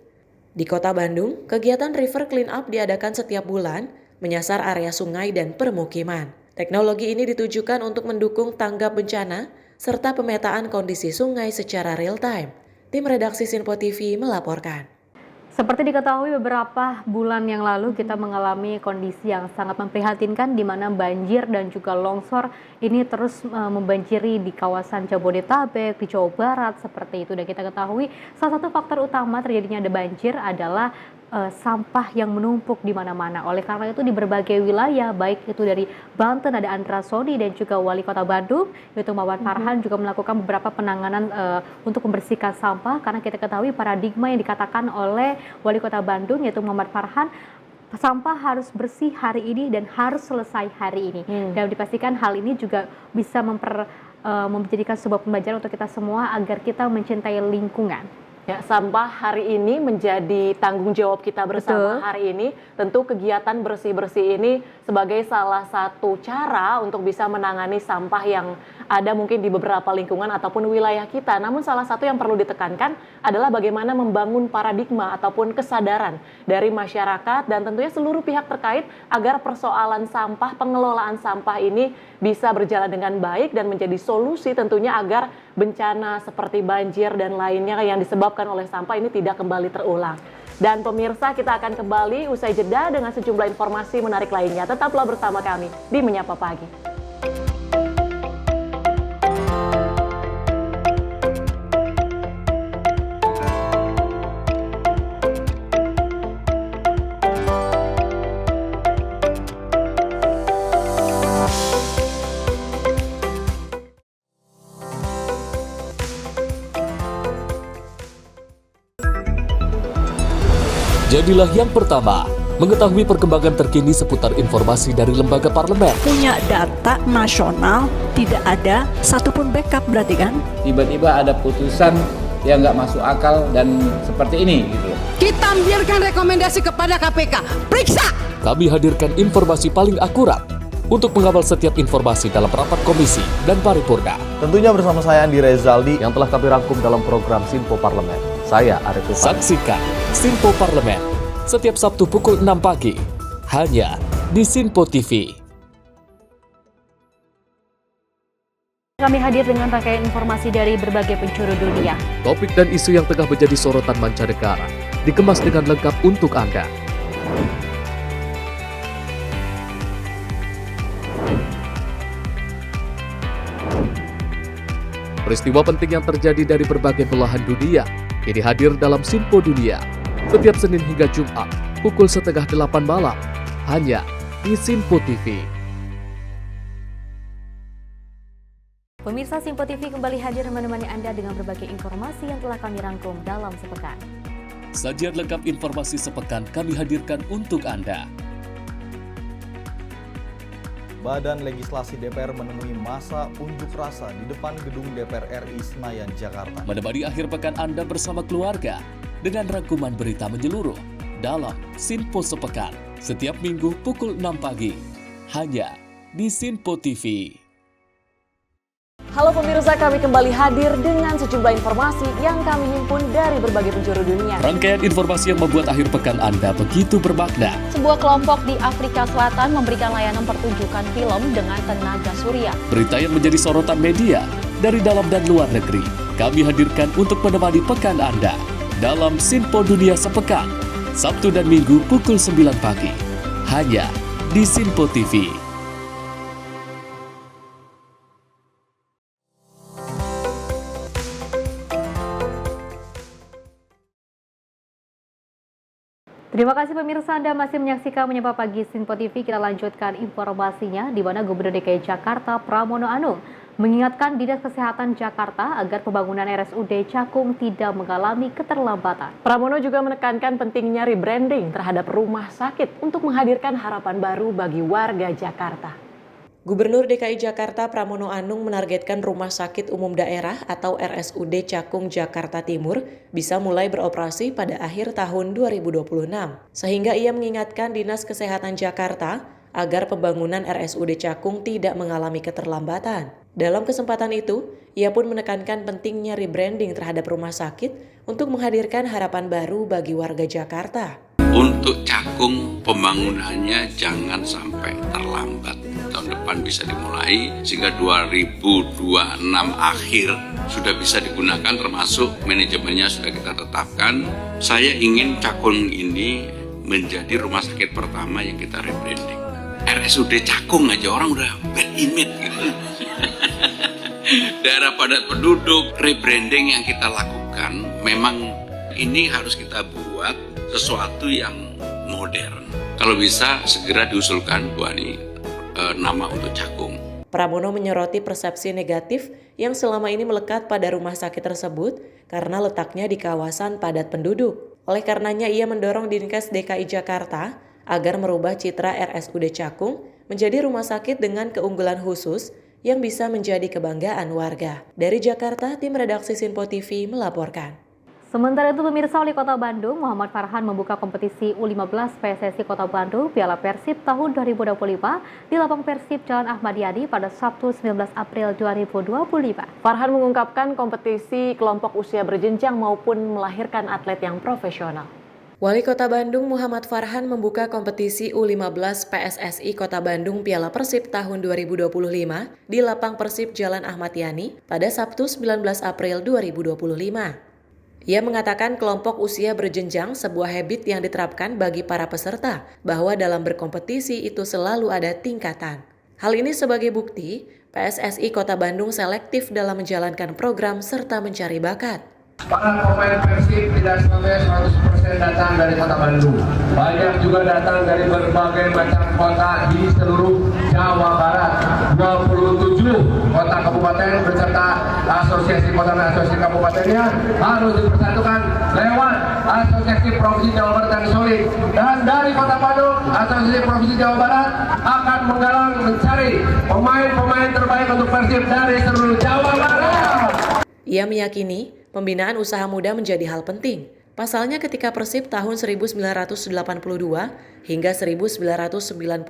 Di Kota Bandung, kegiatan River Clean Up diadakan setiap bulan, menyasar area sungai dan permukiman. Teknologi ini ditujukan untuk mendukung tanggap bencana serta pemetaan kondisi sungai secara real time. Tim redaksi Sinpo TV melaporkan. Seperti diketahui beberapa bulan yang lalu kita mengalami kondisi yang sangat memprihatinkan di mana banjir dan juga longsor ini terus membanjiri di kawasan Jabodetabek, di Jawa Barat seperti itu. Dan kita ketahui salah satu faktor utama terjadinya ada banjir adalah sampah yang menumpuk di mana-mana. Oleh karena itu di berbagai wilayah, baik itu dari Banten ada Andra Sodi dan juga Wali Kota Bandung yaitu Muhammad Farhan juga melakukan beberapa penanganan untuk membersihkan sampah, karena kita ketahui paradigma yang dikatakan oleh Wali Kota Bandung yaitu Muhammad Farhan, sampah harus bersih hari ini dan harus selesai hari ini. Dan dipastikan hal ini juga bisa menjadikan sebuah pembelajaran untuk kita semua agar kita mencintai lingkungan. Ya, sampah hari ini menjadi tanggung jawab kita bersama. Betul. Hari ini tentu kegiatan bersih-bersih ini sebagai salah satu cara untuk bisa menangani sampah yang ada mungkin di beberapa lingkungan ataupun wilayah kita. Namun salah satu yang perlu ditekankan adalah bagaimana membangun paradigma ataupun kesadaran dari masyarakat dan tentunya seluruh pihak terkait agar persoalan sampah, pengelolaan sampah ini bisa berjalan dengan baik dan menjadi solusi tentunya agar bencana seperti banjir dan lainnya yang disebabkan oleh sampah ini tidak kembali terulang. Dan pemirsa, kita akan kembali usai jeda dengan sejumlah informasi menarik lainnya. Tetaplah bersama kami di Menyapa Pagi. Jadilah yang pertama mengetahui perkembangan terkini seputar informasi dari lembaga parlemen. Punya data nasional, tidak ada satupun backup berarti kan? Tiba-tiba ada putusan yang nggak masuk akal dan seperti ini gitu. Kita biarkan rekomendasi kepada KPK, periksa! Kami hadirkan informasi paling akurat untuk mengawal setiap informasi dalam rapat komisi dan paripurna. Tentunya bersama saya Andi Rezaldi yang telah kami rangkum dalam program Sinpo Parlemen. Saya Arif Rifani. Saksikan Sinpo Parlemen setiap Sabtu pukul 6 pagi hanya di Sinpo TV. Kami hadir dengan rangkaian informasi dari berbagai penjuru dunia. Topik dan isu yang tengah menjadi sorotan mancanegara dikemas dengan lengkap untuk Anda. Peristiwa penting yang terjadi dari berbagai belahan dunia ini hadir dalam Sinpo Dunia setiap Senin hingga Jumat pukul 7:30 malam hanya di Sinpo TV. Pemirsa, Sinpo TV kembali hadir menemani Anda dengan berbagai informasi yang telah kami rangkum dalam sepekan. Sajian lengkap informasi sepekan kami hadirkan untuk Anda. Badan Legislasi DPR menemui masa unjuk rasa di depan gedung DPR RI Senayan, Jakarta. Menemani akhir pekan Anda bersama keluarga dengan rangkuman berita menyeluruh dalam Sinpo Sepekan setiap minggu pukul 6 pagi hanya di Sinpo TV. Halo pemirsa, kami kembali hadir dengan sejumlah informasi yang kami himpun dari berbagai penjuru dunia. Rangkaian informasi yang membuat akhir pekan Anda begitu bermakna. Sebuah kelompok di Afrika Selatan memberikan layanan pertunjukan film dengan tenaga surya. Berita yang menjadi sorotan media dari dalam dan luar negeri kami hadirkan untuk menemani pekan Anda dalam Sinpo Dunia Sepekan, Sabtu dan Minggu pukul 9 pagi hanya di Sinpo TV. Terima kasih pemirsa, Anda masih menyaksikan Menyapa Pagi Sinpo TV. Kita lanjutkan informasinya di mana Gubernur DKI Jakarta Pramono Anung mengingatkan Dinas Kesehatan Jakarta agar pembangunan RSUD Cakung tidak mengalami keterlambatan. Pramono juga menekankan pentingnya rebranding terhadap rumah sakit untuk menghadirkan harapan baru bagi warga Jakarta. Gubernur DKI Jakarta Pramono Anung menargetkan Rumah Sakit Umum Daerah atau RSUD Cakung Jakarta Timur bisa mulai beroperasi pada akhir tahun 2026. Sehingga ia mengingatkan Dinas Kesehatan Jakarta agar pembangunan RSUD Cakung tidak mengalami keterlambatan. Dalam kesempatan itu, ia pun menekankan pentingnya rebranding terhadap rumah sakit untuk menghadirkan harapan baru bagi warga Jakarta. Untuk Cakung, pembangunannya jangan sampai terlambat. Tahun depan bisa dimulai sehingga 2026 akhir sudah bisa digunakan, termasuk manajemennya sudah kita tetapkan. Saya ingin Cakung ini menjadi rumah sakit pertama yang kita rebranding. RSUD Cakung aja orang udah bad image gitu. Daerah padat penduduk, rebranding yang kita lakukan memang ini harus kita buat sesuatu yang modern. Kalau bisa segera diusulkan Bu Ani nama untuk Cakung. Pramono menyoroti persepsi negatif yang selama ini melekat pada rumah sakit tersebut karena letaknya di kawasan padat penduduk. Oleh karenanya ia mendorong Dinkes DKI Jakarta agar merubah citra RSUD Cakung menjadi rumah sakit dengan keunggulan khusus yang bisa menjadi kebanggaan warga. Dari Jakarta, tim redaksi Sinpo TV melaporkan. Sementara itu pemirsa, Wali Kota Bandung Muhammad Farhan membuka kompetisi U15 PSSI Kota Bandung Piala Persib tahun 2025 di lapang Persib Jalan Ahmad Yani pada Sabtu 19 April 2025. Farhan mengungkapkan kompetisi kelompok usia berjenjang maupun melahirkan atlet yang profesional. Wali Kota Bandung Muhammad Farhan membuka kompetisi U15 PSSI Kota Bandung Piala Persib tahun 2025 di lapang Persib Jalan Ahmad Yani pada Sabtu 19 April 2025. Ia mengatakan kelompok usia berjenjang sebuah habit yang diterapkan bagi para peserta, bahwa dalam berkompetisi itu selalu ada tingkatan. Hal ini sebagai bukti, PSSI Kota Bandung selektif dalam menjalankan program serta mencari bakat. Para pemain Persib tidak sampai 100% datang dari Kota Bandung. Banyak juga datang dari berbagai macam kota di seluruh Jawa Barat. 27 kota kabupaten beserta asosiasi kota dan asosiasi kabupatennya harus dipersatukan lewat asosiasi provinsi Jawa Barat yang solid. Dan dari Kota Bandung, asosiasi provinsi Jawa Barat akan menggalang mencari pemain-pemain terbaik untuk Persib dari seluruh Jawa Barat. Ia meyakini pembinaan usaha muda menjadi hal penting. Pasalnya ketika Persib tahun 1982 hingga 1995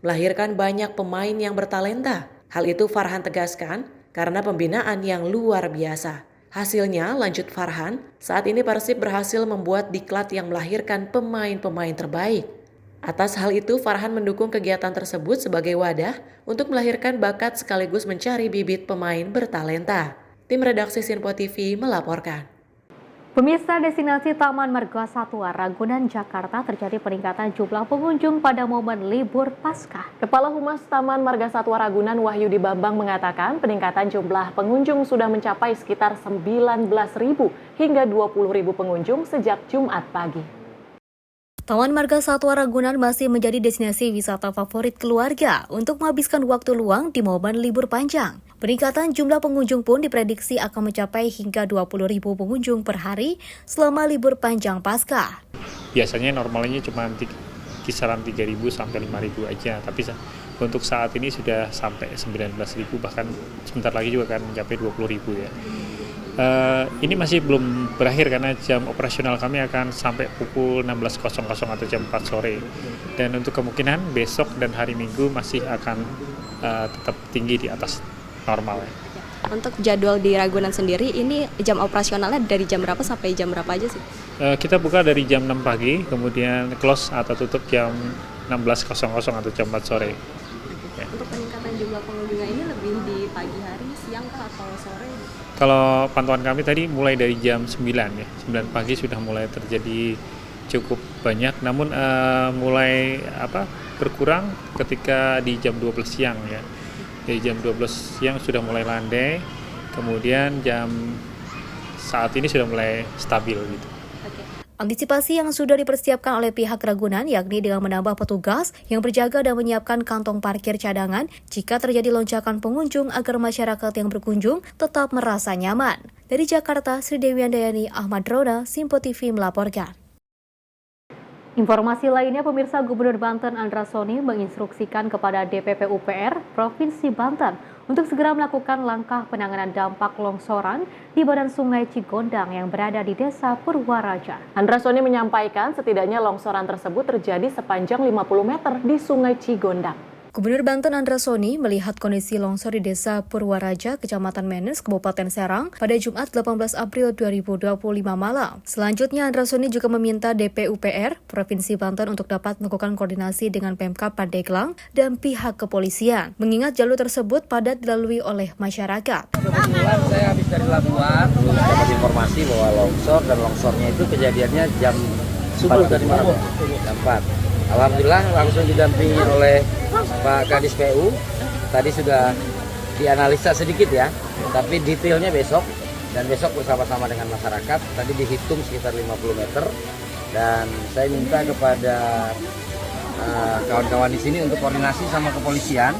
melahirkan banyak pemain yang bertalenta. Hal itu Farhan tegaskan karena pembinaan yang luar biasa. Hasilnya, lanjut Farhan, saat ini Persib berhasil membuat diklat yang melahirkan pemain-pemain terbaik. Atas hal itu, Farhan mendukung kegiatan tersebut sebagai wadah untuk melahirkan bakat sekaligus mencari bibit pemain bertalenta. Tim redaksi Sinpo TV melaporkan. Pemirsa, destinasi Taman Marga Satwa Ragunan, Jakarta terjadi peningkatan jumlah pengunjung pada momen libur Paskah. Kepala Humas Taman Marga Satwa Ragunan Wahyudi Bambang mengatakan peningkatan jumlah pengunjung sudah mencapai sekitar 19.000 hingga 20.000 pengunjung sejak Jumat pagi. Taman Marga Satwa Ragunan masih menjadi destinasi wisata favorit keluarga untuk menghabiskan waktu luang di momen libur panjang. Peningkatan jumlah pengunjung pun diprediksi akan mencapai hingga 20.000 pengunjung per hari selama libur panjang Paskah. Biasanya normalnya cuma kisaran 3.000 sampai 5.000 aja, tapi untuk saat ini sudah sampai 19.000, bahkan sebentar lagi juga akan mencapai 20.000 ya. Ini masih belum berakhir karena jam operasional kami akan sampai pukul 16.00 atau jam 4 sore. Dan untuk kemungkinan besok dan hari Minggu masih akan tetap tinggi di atas normal. Untuk jadwal di Ragunan sendiri, ini jam operasionalnya dari jam berapa sampai jam berapa aja sih? Kita buka dari jam 6 pagi, kemudian close atau tutup jam 16.00 atau jam 4 sore. Ya. Untuk peningkatan jumlah pengunjungnya ini lebih di pagi hari, siang atau sore? Kalau pantauan kami tadi mulai dari jam 9 ya, 9 pagi sudah mulai terjadi cukup banyak, namun mulai berkurang ketika di jam 12 siang ya. Dari jam 12 siang sudah mulai landai, kemudian saat ini sudah mulai stabil gitu. Antisipasi yang sudah dipersiapkan oleh pihak Ragunan yakni dengan menambah petugas yang berjaga dan menyiapkan kantong parkir cadangan jika terjadi lonjakan pengunjung agar masyarakat yang berkunjung tetap merasa nyaman. Dari Jakarta, Sri Dewi Andayani, Ahmad Rona, Sinpo TV melaporkan. Informasi lainnya, pemirsa, Gubernur Banten Andra Soni menginstruksikan kepada DPP UPR Provinsi Banten untuk segera melakukan langkah penanganan dampak longsoran di badan Sungai Cigondang yang berada di Desa Purwaraja. Andra Soni menyampaikan setidaknya longsoran tersebut terjadi sepanjang 50 meter di Sungai Cigondang. Gubernur Banten Andra Soni melihat kondisi longsor di Desa Purwaraja, Kecamatan Menes, Kabupaten Serang pada Jumat 18 April 2025 malam. Selanjutnya, Andra Soni juga meminta DPUPR Provinsi Banten untuk dapat melakukan koordinasi dengan Pemkab Pandeglang dan pihak kepolisian, mengingat jalur tersebut padat dilalui oleh masyarakat. Kebetulan saya habis dari Labuan, dapat informasi bahwa longsor, dan longsornya itu kejadiannya jam 4 dari malam, jam 4. Alhamdulillah langsung didampingi oleh Pak Kadis PU. Tadi sudah dianalisa sedikit ya, tapi detailnya besok. Dan besok bersama-sama dengan masyarakat, tadi dihitung sekitar 50 meter. Dan saya minta kepada kawan-kawan di sini untuk koordinasi sama kepolisian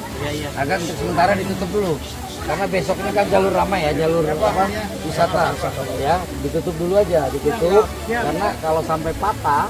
agar untuk sementara ditutup dulu. Karena besok ini kan jalur ramai ya, jalur wisata ya, ditutup dulu aja, ditutup. Karena kalau sampai patah,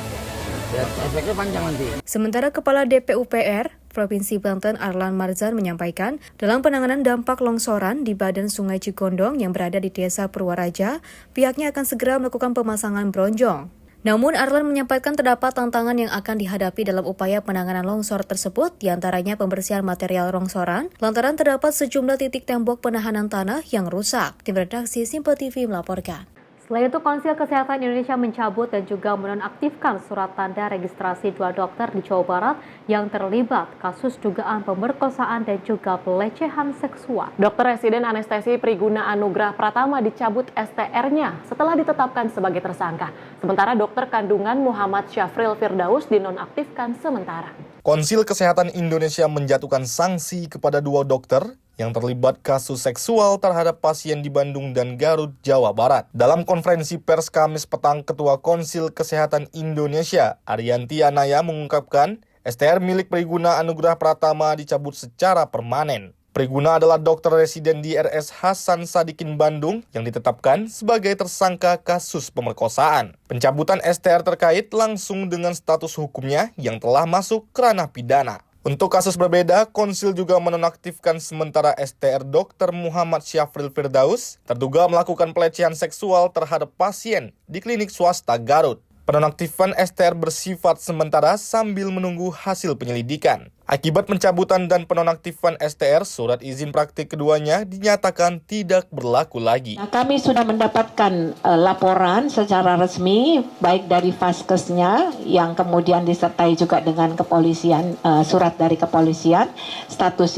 ya, efeknya panjang nanti. Sementara Kepala DPUPR Provinsi Banten Arlan Marzan menyampaikan, dalam penanganan dampak longsoran di badan Sungai Cikondong yang berada di Desa Purwaraja, pihaknya akan segera melakukan pemasangan bronjong. Namun Arlan menyampaikan terdapat tantangan yang akan dihadapi dalam upaya penanganan longsor tersebut, diantaranya pembersihan material longsoran, lantaran terdapat sejumlah titik tembok penahanan tanah yang rusak. Tim redaksi Simpo TV melaporkan. Selain itu, Konsil Kesehatan Indonesia mencabut dan juga menonaktifkan surat tanda registrasi 2 dokter di Jawa Barat yang terlibat kasus dugaan pemerkosaan dan juga pelecehan seksual. Dokter residen anestesi Priguna Anugrah Pratama dicabut STR-nya setelah ditetapkan sebagai tersangka. Sementara dokter kandungan Muhammad Syafril Firdaus dinonaktifkan sementara. Konsil Kesehatan Indonesia menjatuhkan sanksi kepada 2 dokter yang terlibat kasus seksual terhadap pasien di Bandung dan Garut, Jawa Barat. Dalam konferensi pers Kamis petang, Ketua Konsil Kesehatan Indonesia, Arianti Anaya, mengungkapkan STR milik Priguna Anugrah Pratama dicabut secara permanen. Priguna adalah dokter residen di RS Hasan Sadikin Bandung yang ditetapkan sebagai tersangka kasus pemerkosaan. Pencabutan STR terkait langsung dengan status hukumnya yang telah masuk ke ranah pidana. Untuk kasus berbeda, Konsil juga menonaktifkan sementara STR Dr. Muhammad Syafril Firdaus terduga melakukan pelecehan seksual terhadap pasien di klinik swasta Garut. Penonaktifan STR bersifat sementara sambil menunggu hasil penyelidikan. Akibat pencabutan dan penonaktifan STR, surat izin praktik keduanya dinyatakan tidak berlaku lagi. Nah, kami sudah mendapatkan laporan secara resmi, baik dari Vaskesnya, yang kemudian disertai juga dengan kepolisian, surat dari kepolisian, status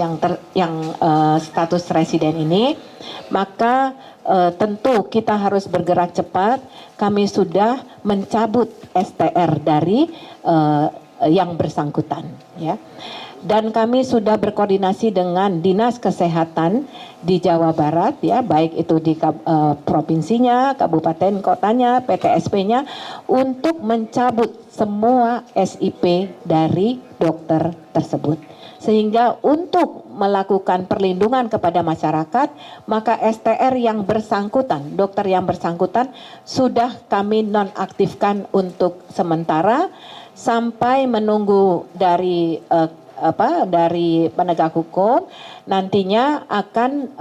status residen ini. Maka tentu kita harus bergerak cepat. Kami sudah mencabut STR dari yang bersangkutan, ya. Dan kami sudah berkoordinasi dengan Dinas Kesehatan di Jawa Barat, ya, baik itu di provinsinya, kabupaten kotanya, PTSP-nya, untuk mencabut semua SIP dari dokter tersebut. Sehingga untuk melakukan perlindungan kepada masyarakat, maka STR yang bersangkutan, dokter yang bersangkutan sudah kami nonaktifkan untuk sementara sampai menunggu dari penegak hukum. Nantinya akan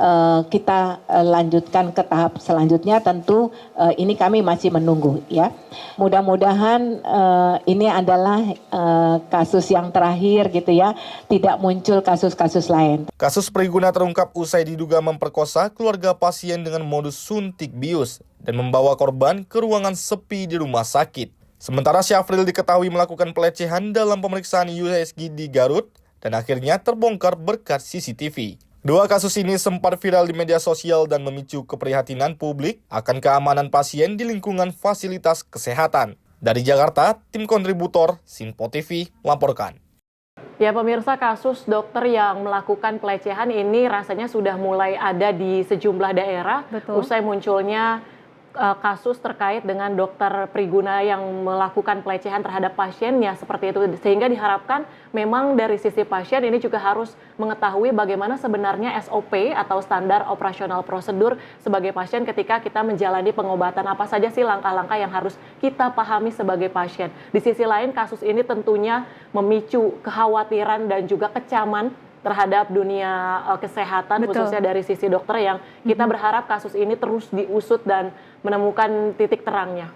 kita lanjutkan ke tahap selanjutnya. Tentu ini kami masih menunggu, ya. Mudah-mudahan ini adalah kasus yang terakhir gitu, ya. Tidak muncul kasus-kasus lain. Kasus Priguna terungkap usai diduga memperkosa keluarga pasien dengan modus suntik bius dan membawa korban ke ruangan sepi di rumah sakit. Sementara Syafril diketahui melakukan pelecehan dalam pemeriksaan USG di Garut dan akhirnya terbongkar berkat CCTV. 2 kasus ini sempat viral di media sosial dan memicu keprihatinan publik akan keamanan pasien di lingkungan fasilitas kesehatan. Dari Jakarta, tim kontributor Simpo TV melaporkan. Ya pemirsa, kasus dokter yang melakukan pelecehan ini rasanya sudah mulai ada di sejumlah daerah. Betul. Usai munculnya kasus terkait dengan dokter Priguna yang melakukan pelecehan terhadap pasiennya seperti itu, sehingga diharapkan memang dari sisi pasien ini juga harus mengetahui bagaimana sebenarnya SOP atau standar operasional prosedur sebagai pasien ketika kita menjalani pengobatan. Apa saja sih langkah-langkah yang harus kita pahami sebagai pasien. Di sisi lain, kasus ini tentunya memicu kekhawatiran dan juga kecaman terhadap dunia kesehatan. Betul. Khususnya dari sisi dokter yang kita berharap kasus ini terus diusut dan menemukan titik terangnya.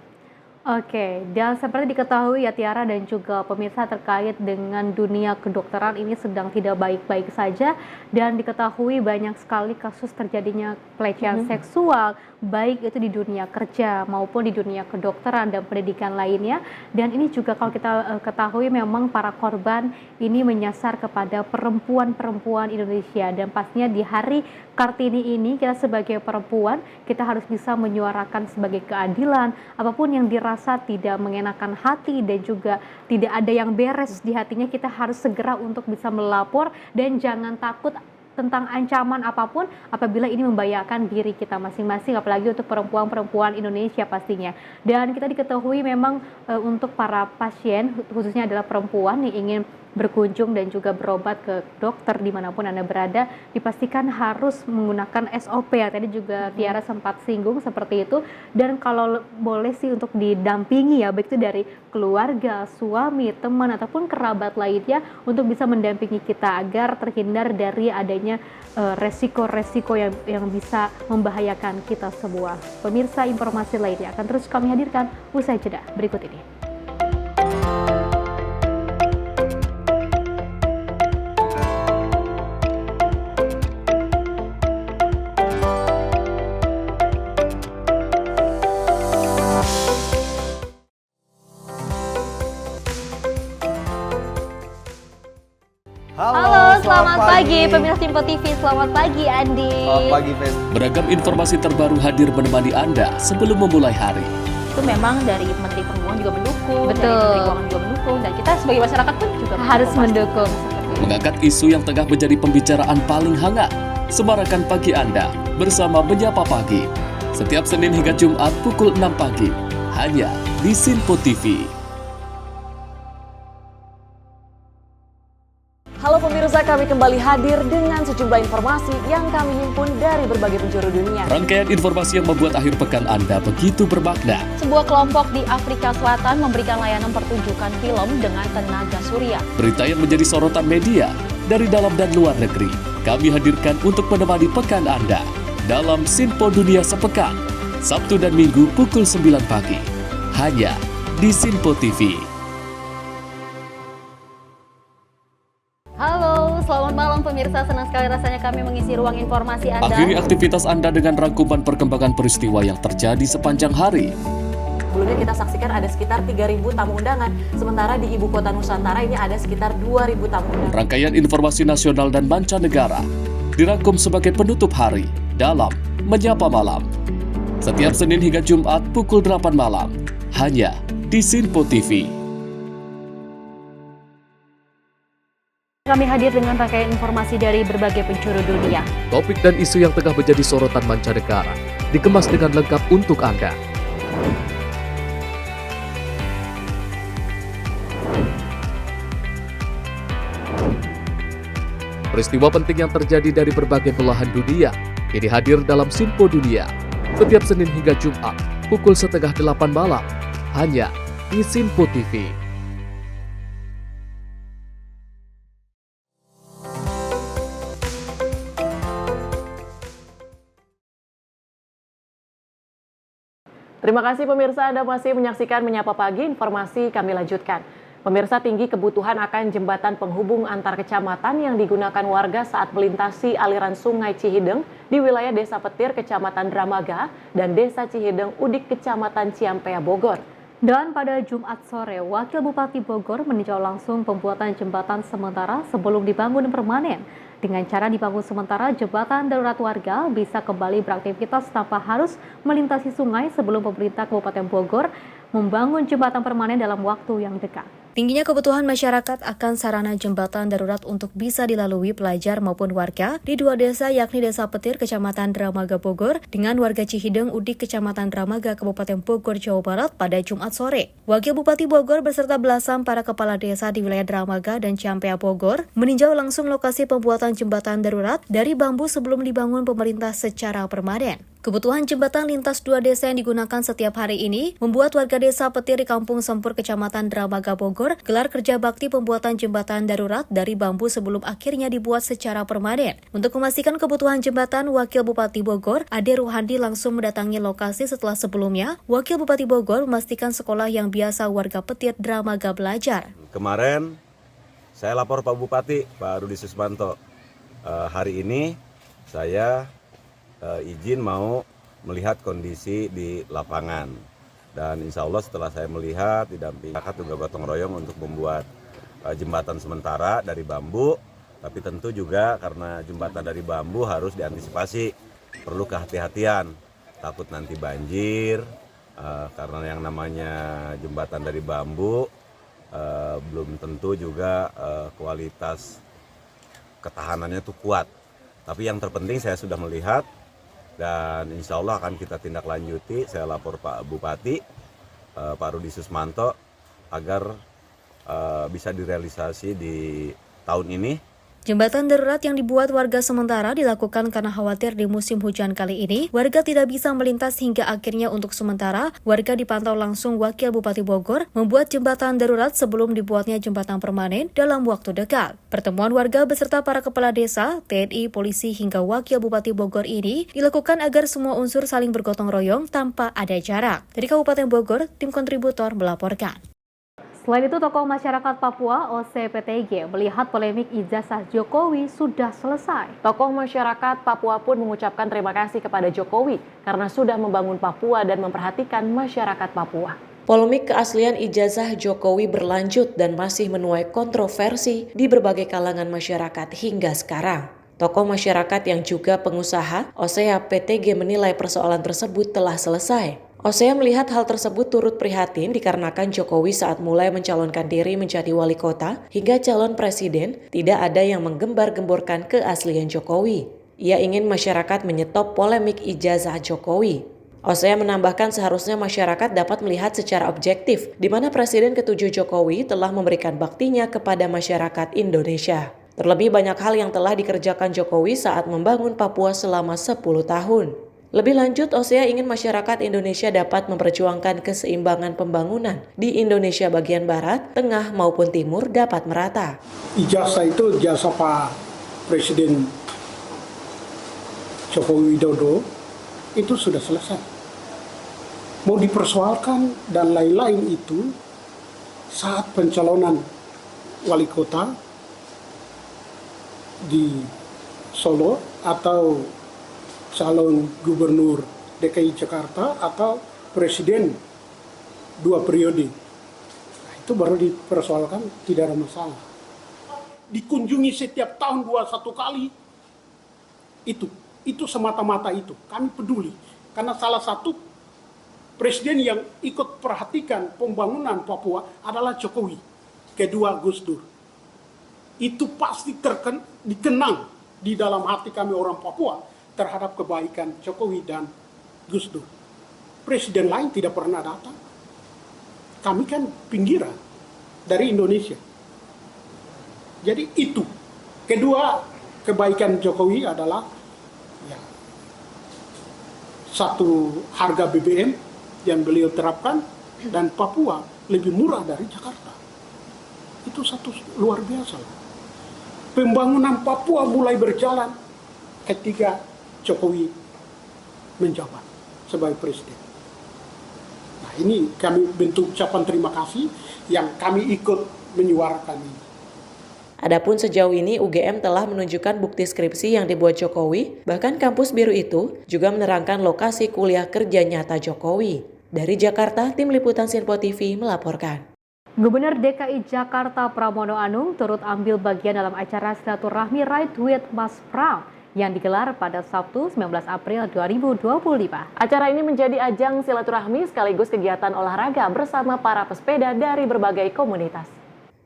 Oke, dan seperti diketahui ya Tiara dan juga pemirsa, terkait dengan dunia kedokteran ini sedang tidak baik-baik saja, dan diketahui banyak sekali kasus terjadinya pelecehan seksual, baik itu di dunia kerja maupun di dunia kedokteran dan pendidikan lainnya. Dan ini juga kalau kita ketahui memang para korban ini menyasar kepada perempuan-perempuan Indonesia, dan pastinya di Hari Kartini ini kita sebagai perempuan kita harus bisa menyuarakan sebagai keadilan apapun yang dirasa tidak mengenakan hati dan juga tidak ada yang beres di hatinya, kita harus segera untuk bisa melapor dan jangan takut tentang ancaman apapun apabila ini membahayakan diri kita masing-masing, apalagi untuk perempuan-perempuan Indonesia pastinya. Dan kita diketahui memang untuk para pasien khususnya adalah perempuan yang ingin berkunjung dan juga berobat ke dokter dimanapun Anda berada, dipastikan harus menggunakan SOP ya. Tadi juga Tiara sempat singgung seperti itu. Dan kalau boleh sih untuk didampingi ya, baik itu dari keluarga, suami, teman, ataupun kerabat lainnya untuk bisa mendampingi kita agar terhindar dari adanya resiko-resiko yang bisa membahayakan kita semua. Pemirsa, informasi lainnya akan terus kami hadirkan usai jeda berikut ini. Halo, selamat pagi pemirsa Simpo TV. Selamat pagi Andi. Selamat pagi, Fen. Beragam informasi terbaru hadir menemani Anda sebelum memulai hari. Itu memang dari Menteri Perhubungan juga mendukung, dari Menteri Keuangan juga mendukung, dan kita sebagai masyarakat pun juga harus mendukung. Mengangkat isu yang tengah menjadi pembicaraan paling hangat. Semarakan pagi Anda bersama Menyapa Pagi. Setiap Senin hingga Jumat pukul 6 pagi. Hanya di Simpo TV. Halo pemirsa, kami kembali hadir dengan sejumlah informasi yang kami himpun dari berbagai penjuru dunia. Rangkaian informasi yang membuat akhir pekan Anda begitu bermakna. Sebuah kelompok di Afrika Selatan memberikan layanan pertunjukan film dengan tenaga surya. Berita yang menjadi sorotan media dari dalam dan luar negeri. Kami hadirkan untuk menemani pekan Anda dalam Simpo Dunia Sepekan, Sabtu dan Minggu pukul 9 pagi. Hanya di Simpo TV. Halo, selamat malam pemirsa. Senang sekali rasanya kami mengisi ruang informasi Anda. Akhiri aktivitas Anda dengan rangkuman perkembangan peristiwa yang terjadi sepanjang hari. Sebelumnya kita saksikan ada sekitar 3.000 tamu undangan, sementara di Ibu Kota Nusantara ini ada sekitar 2.000 tamu undangan. Rangkaian informasi nasional dan mancanegara dirangkum sebagai penutup hari dalam Menyapa Malam. Setiap Senin hingga Jumat pukul 8 malam, hanya di Simpo TV. Kami hadir dengan rangkaian informasi dari berbagai penjuru dunia. Topik dan isu yang tengah menjadi sorotan mancanegara dikemas dengan lengkap untuk Anda. Peristiwa penting yang terjadi dari berbagai belahan dunia ini hadir dalam Simpo Dunia setiap Senin hingga Jumat pukul 7:30 malam hanya di Simpo TV. Terima kasih pemirsa, Anda masih menyaksikan Menyapa Pagi. Informasi kami lanjutkan. Pemirsa, tinggi kebutuhan akan jembatan penghubung antar kecamatan yang digunakan warga saat melintasi aliran Sungai Cihideng di wilayah Desa Petir, Kecamatan Dramaga, dan Desa Cihideng, Udik, Kecamatan Ciampea, Bogor. Dan pada Jumat sore, Wakil Bupati Bogor meninjau langsung pembuatan jembatan sementara sebelum dibangun permanen. Dengan cara dibangun sementara, jembatan darurat warga bisa kembali beraktivitas tanpa harus melintasi sungai sebelum pemerintah Kabupaten Bogor membangun jembatan permanen dalam waktu yang dekat. Tingginya kebutuhan masyarakat akan sarana jembatan darurat untuk bisa dilalui pelajar maupun warga di dua desa yakni Desa Petir, Kecamatan Dramaga, Bogor dengan warga Cihideng, Udik, Kecamatan Dramaga, Kabupaten Bogor, Jawa Barat pada Jumat sore. Wakil Bupati Bogor beserta belasan para kepala desa di wilayah Dramaga dan Ciampea, Bogor meninjau langsung lokasi pembuatan jembatan darurat dari bambu sebelum dibangun pemerintah secara permanen. Kebutuhan jembatan lintas dua desa yang digunakan setiap hari ini membuat warga Desa Petir di Kampung Sempur, Kecamatan Dramaga, Bogor gelar kerja bakti pembuatan jembatan darurat dari bambu sebelum akhirnya dibuat secara permanen. Untuk memastikan kebutuhan jembatan, Wakil Bupati Bogor, Ade Ruhandi langsung mendatangi lokasi setelah sebelumnya Wakil Bupati Bogor memastikan sekolah yang biasa warga Petir Dramaga belajar. Kemarin saya lapor Pak Bupati, Pak Rudi Susmanto. Hari ini saya izin mau melihat kondisi di lapangan, dan insya Allah setelah saya melihat didampingi masyarakat juga gotong royong untuk membuat jembatan sementara dari bambu, tapi tentu juga karena jembatan dari bambu harus diantisipasi, perlu kehati-hatian, takut nanti banjir, karena yang namanya jembatan dari bambu belum tentu juga kualitas ketahanannya itu kuat. Tapi yang terpenting saya sudah melihat, dan insya Allah akan kita tindak lanjuti. Saya lapor Pak Bupati, Pak Rudi Susmanto, agar bisa direalisasi di tahun ini. Jembatan darurat yang dibuat warga sementara dilakukan karena khawatir di musim hujan kali ini, warga tidak bisa melintas hingga akhirnya untuk sementara, warga dipantau langsung Wakil Bupati Bogor membuat jembatan darurat sebelum dibuatnya jembatan permanen dalam waktu dekat. Pertemuan warga beserta para kepala desa, TNI, polisi hingga Wakil Bupati Bogor ini dilakukan agar semua unsur saling bergotong royong tanpa ada jarak. Dari Kabupaten Bogor, tim kontributor melaporkan. Selain itu, tokoh masyarakat Papua OCPTG melihat polemik ijazah Jokowi sudah selesai. Tokoh masyarakat Papua pun mengucapkan terima kasih kepada Jokowi karena sudah membangun Papua dan memperhatikan masyarakat Papua. Polemik keaslian ijazah Jokowi berlanjut dan masih menuai kontroversi di berbagai kalangan masyarakat hingga sekarang. Tokoh masyarakat yang juga pengusaha, Osea PTG menilai persoalan tersebut telah selesai. Osea melihat hal tersebut turut prihatin dikarenakan Jokowi saat mulai mencalonkan diri menjadi wali kota hingga calon presiden tidak ada yang menggembar-gemborkan keaslian Jokowi. Ia ingin masyarakat menyetop polemik ijazah Jokowi. Osea menambahkan seharusnya masyarakat dapat melihat secara objektif di mana Presiden ke-7 Jokowi telah memberikan baktinya kepada masyarakat Indonesia. Terlebih banyak hal yang telah dikerjakan Jokowi saat membangun Papua selama 10 tahun. Lebih lanjut, Osea ingin masyarakat Indonesia dapat memperjuangkan keseimbangan pembangunan di Indonesia bagian barat, tengah maupun timur dapat merata. Ijazah itu jasa Pak Presiden Joko Widodo itu sudah selesai. Mau dipersoalkan dan lain-lain itu saat pencalonan wali kota di Solo atau calon gubernur DKI Jakarta atau presiden 2 periode. Nah, itu baru dipersoalkan, tidak ada masalah. Dikunjungi setiap tahun 21 kali, itu semata-mata itu. Kami peduli, karena salah satu presiden yang ikut perhatikan pembangunan Papua adalah Jokowi, kedua Gus Dur. Itu pasti dikenang di dalam hati kami orang Papua terhadap kebaikan Jokowi dan Gus Dur. Presiden lain tidak pernah datang. Kami kan pinggiran dari Indonesia. Jadi itu. Kedua, kebaikan Jokowi adalah satu, harga BBM yang beliau terapkan, dan Papua lebih murah dari Jakarta. Itu satu luar biasa. Pembangunan Papua mulai berjalan ketika Jokowi menjabat sebagai presiden. Nah, ini kami bentuk ucapan terima kasih yang kami ikut menyuarakan ini. Adapun sejauh ini UGM telah menunjukkan bukti skripsi yang dibuat Jokowi, bahkan kampus biru itu juga menerangkan lokasi kuliah kerja nyata Jokowi. Dari Jakarta, tim liputan Sinpo TV melaporkan. Gubernur DKI Jakarta Pramono Anung turut ambil bagian dalam acara silaturahmi Ride with Mas Pram yang digelar pada Sabtu 19 April 2025. Acara ini menjadi ajang silaturahmi sekaligus kegiatan olahraga bersama para pesepeda dari berbagai komunitas.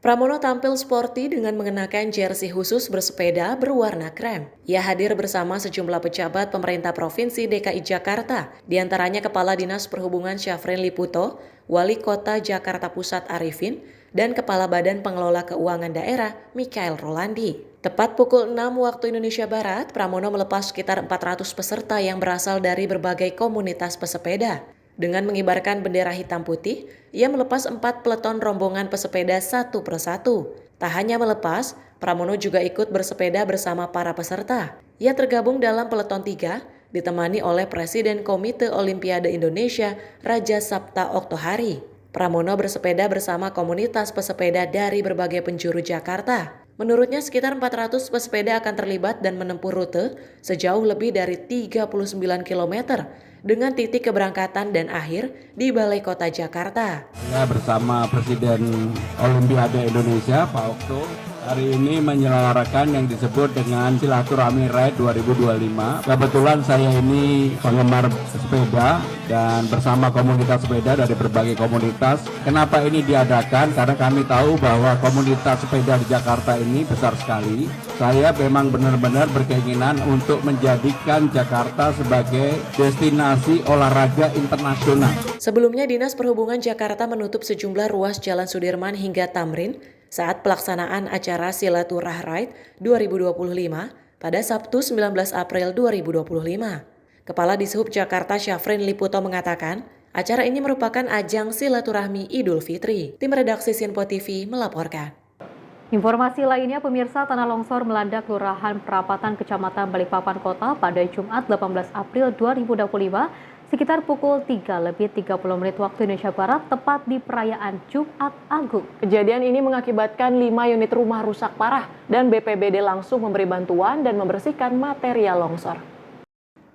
Pramono tampil sporty dengan mengenakan jersey khusus bersepeda berwarna krem. Ia hadir bersama sejumlah pejabat pemerintah Provinsi DKI Jakarta, diantaranya Kepala Dinas Perhubungan Syafrin Liputo, Wali Kota Jakarta Pusat Arifin, dan Kepala Badan Pengelola Keuangan Daerah Mikael Rolandi. Tepat pukul 6 waktu Indonesia Barat, Pramono melepas sekitar 400 peserta yang berasal dari berbagai komunitas pesepeda. Dengan mengibarkan bendera hitam putih, ia melepas 4 peleton rombongan pesepeda satu persatu. Tak hanya melepas, Pramono juga ikut bersepeda bersama para peserta. Ia tergabung dalam peleton 3, ditemani oleh Presiden Komite Olimpiade Indonesia, Raja Sapta Oktohari. Pramono bersepeda bersama komunitas pesepeda dari berbagai penjuru Jakarta. Menurutnya sekitar 400 pesepeda akan terlibat dan menempuh rute sejauh lebih dari 39 km dengan titik keberangkatan dan akhir di Balai Kota Jakarta. Saya bersama Presiden Olimpiade Indonesia, Pak Okto, hari ini menyelenggarakan yang disebut dengan Silaturahmi Ride 2025. Kebetulan saya ini penggemar sepeda dan bersama komunitas sepeda dari berbagai komunitas. Kenapa ini diadakan? Karena kami tahu bahwa komunitas sepeda di Jakarta ini besar sekali. Saya memang benar-benar berkeinginan untuk menjadikan Jakarta sebagai destinasi olahraga internasional. Sebelumnya, Dinas Perhubungan Jakarta menutup sejumlah ruas Jalan Sudirman hingga Tamrin saat pelaksanaan acara Silaturah Ride 2025 pada Sabtu 19 April 2025. Kepala Dishub Jakarta Syafrin Liputo mengatakan, acara ini merupakan ajang silaturahmi Idul Fitri. Tim redaksi Sinpo TV melaporkan. Informasi lainnya, pemirsa, tanah longsor melanda Kelurahan Perapatan Kecamatan Balikpapan Kota pada Jumat 18 April 2025 sekitar pukul 3:30 waktu Indonesia Barat, tepat di perayaan Jumat Agung. Kejadian ini mengakibatkan 5 unit rumah rusak parah dan BPBD langsung memberi bantuan dan membersihkan material longsor.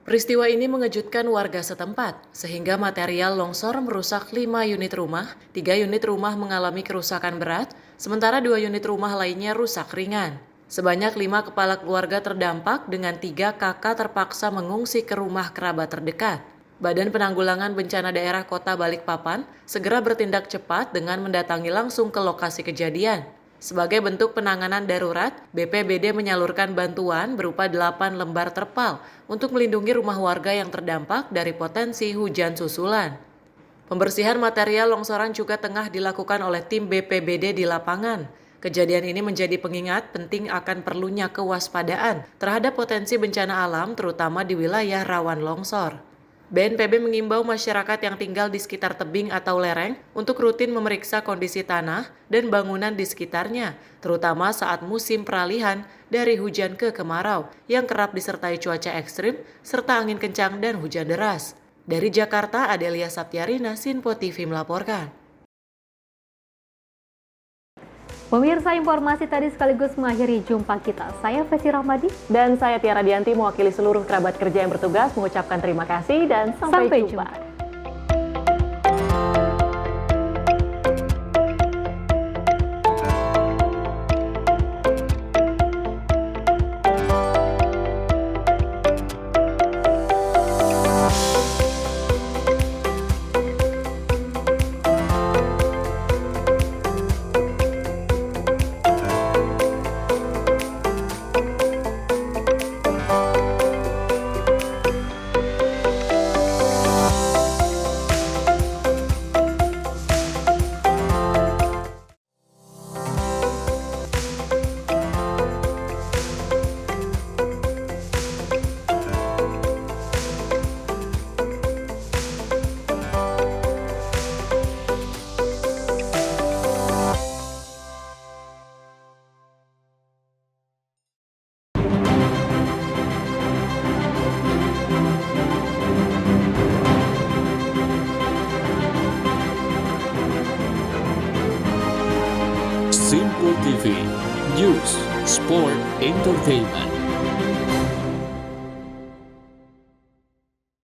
Peristiwa ini mengejutkan warga setempat, sehingga material longsor merusak 5 unit rumah, 3 unit rumah mengalami kerusakan berat, sementara 2 unit rumah lainnya rusak ringan. Sebanyak 5 kepala keluarga terdampak dengan 3 kakak terpaksa mengungsi ke rumah kerabat terdekat. Badan Penanggulangan Bencana Daerah Kota Balikpapan segera bertindak cepat dengan mendatangi langsung ke lokasi kejadian. Sebagai bentuk penanganan darurat, BPBD menyalurkan bantuan berupa 8 lembar terpal untuk melindungi rumah warga yang terdampak dari potensi hujan susulan. Pembersihan material longsoran juga tengah dilakukan oleh tim BPBD di lapangan. Kejadian ini menjadi pengingat penting akan perlunya kewaspadaan terhadap potensi bencana alam terutama di wilayah rawan longsor. BNPB mengimbau masyarakat yang tinggal di sekitar tebing atau lereng untuk rutin memeriksa kondisi tanah dan bangunan di sekitarnya, terutama saat musim peralihan dari hujan ke kemarau yang kerap disertai cuaca ekstrim serta angin kencang dan hujan deras. Dari Jakarta, Adelia Saptiarina, Sinpo TV melaporkan. Pemirsa, informasi tadi sekaligus mengakhiri jumpa kita. Saya Fesi Rahmadi dan saya Tiara Dianti mewakili seluruh kerabat kerja yang bertugas mengucapkan terima kasih dan sampai jumpa. Sinpo TV, News, Sport, Entertainment.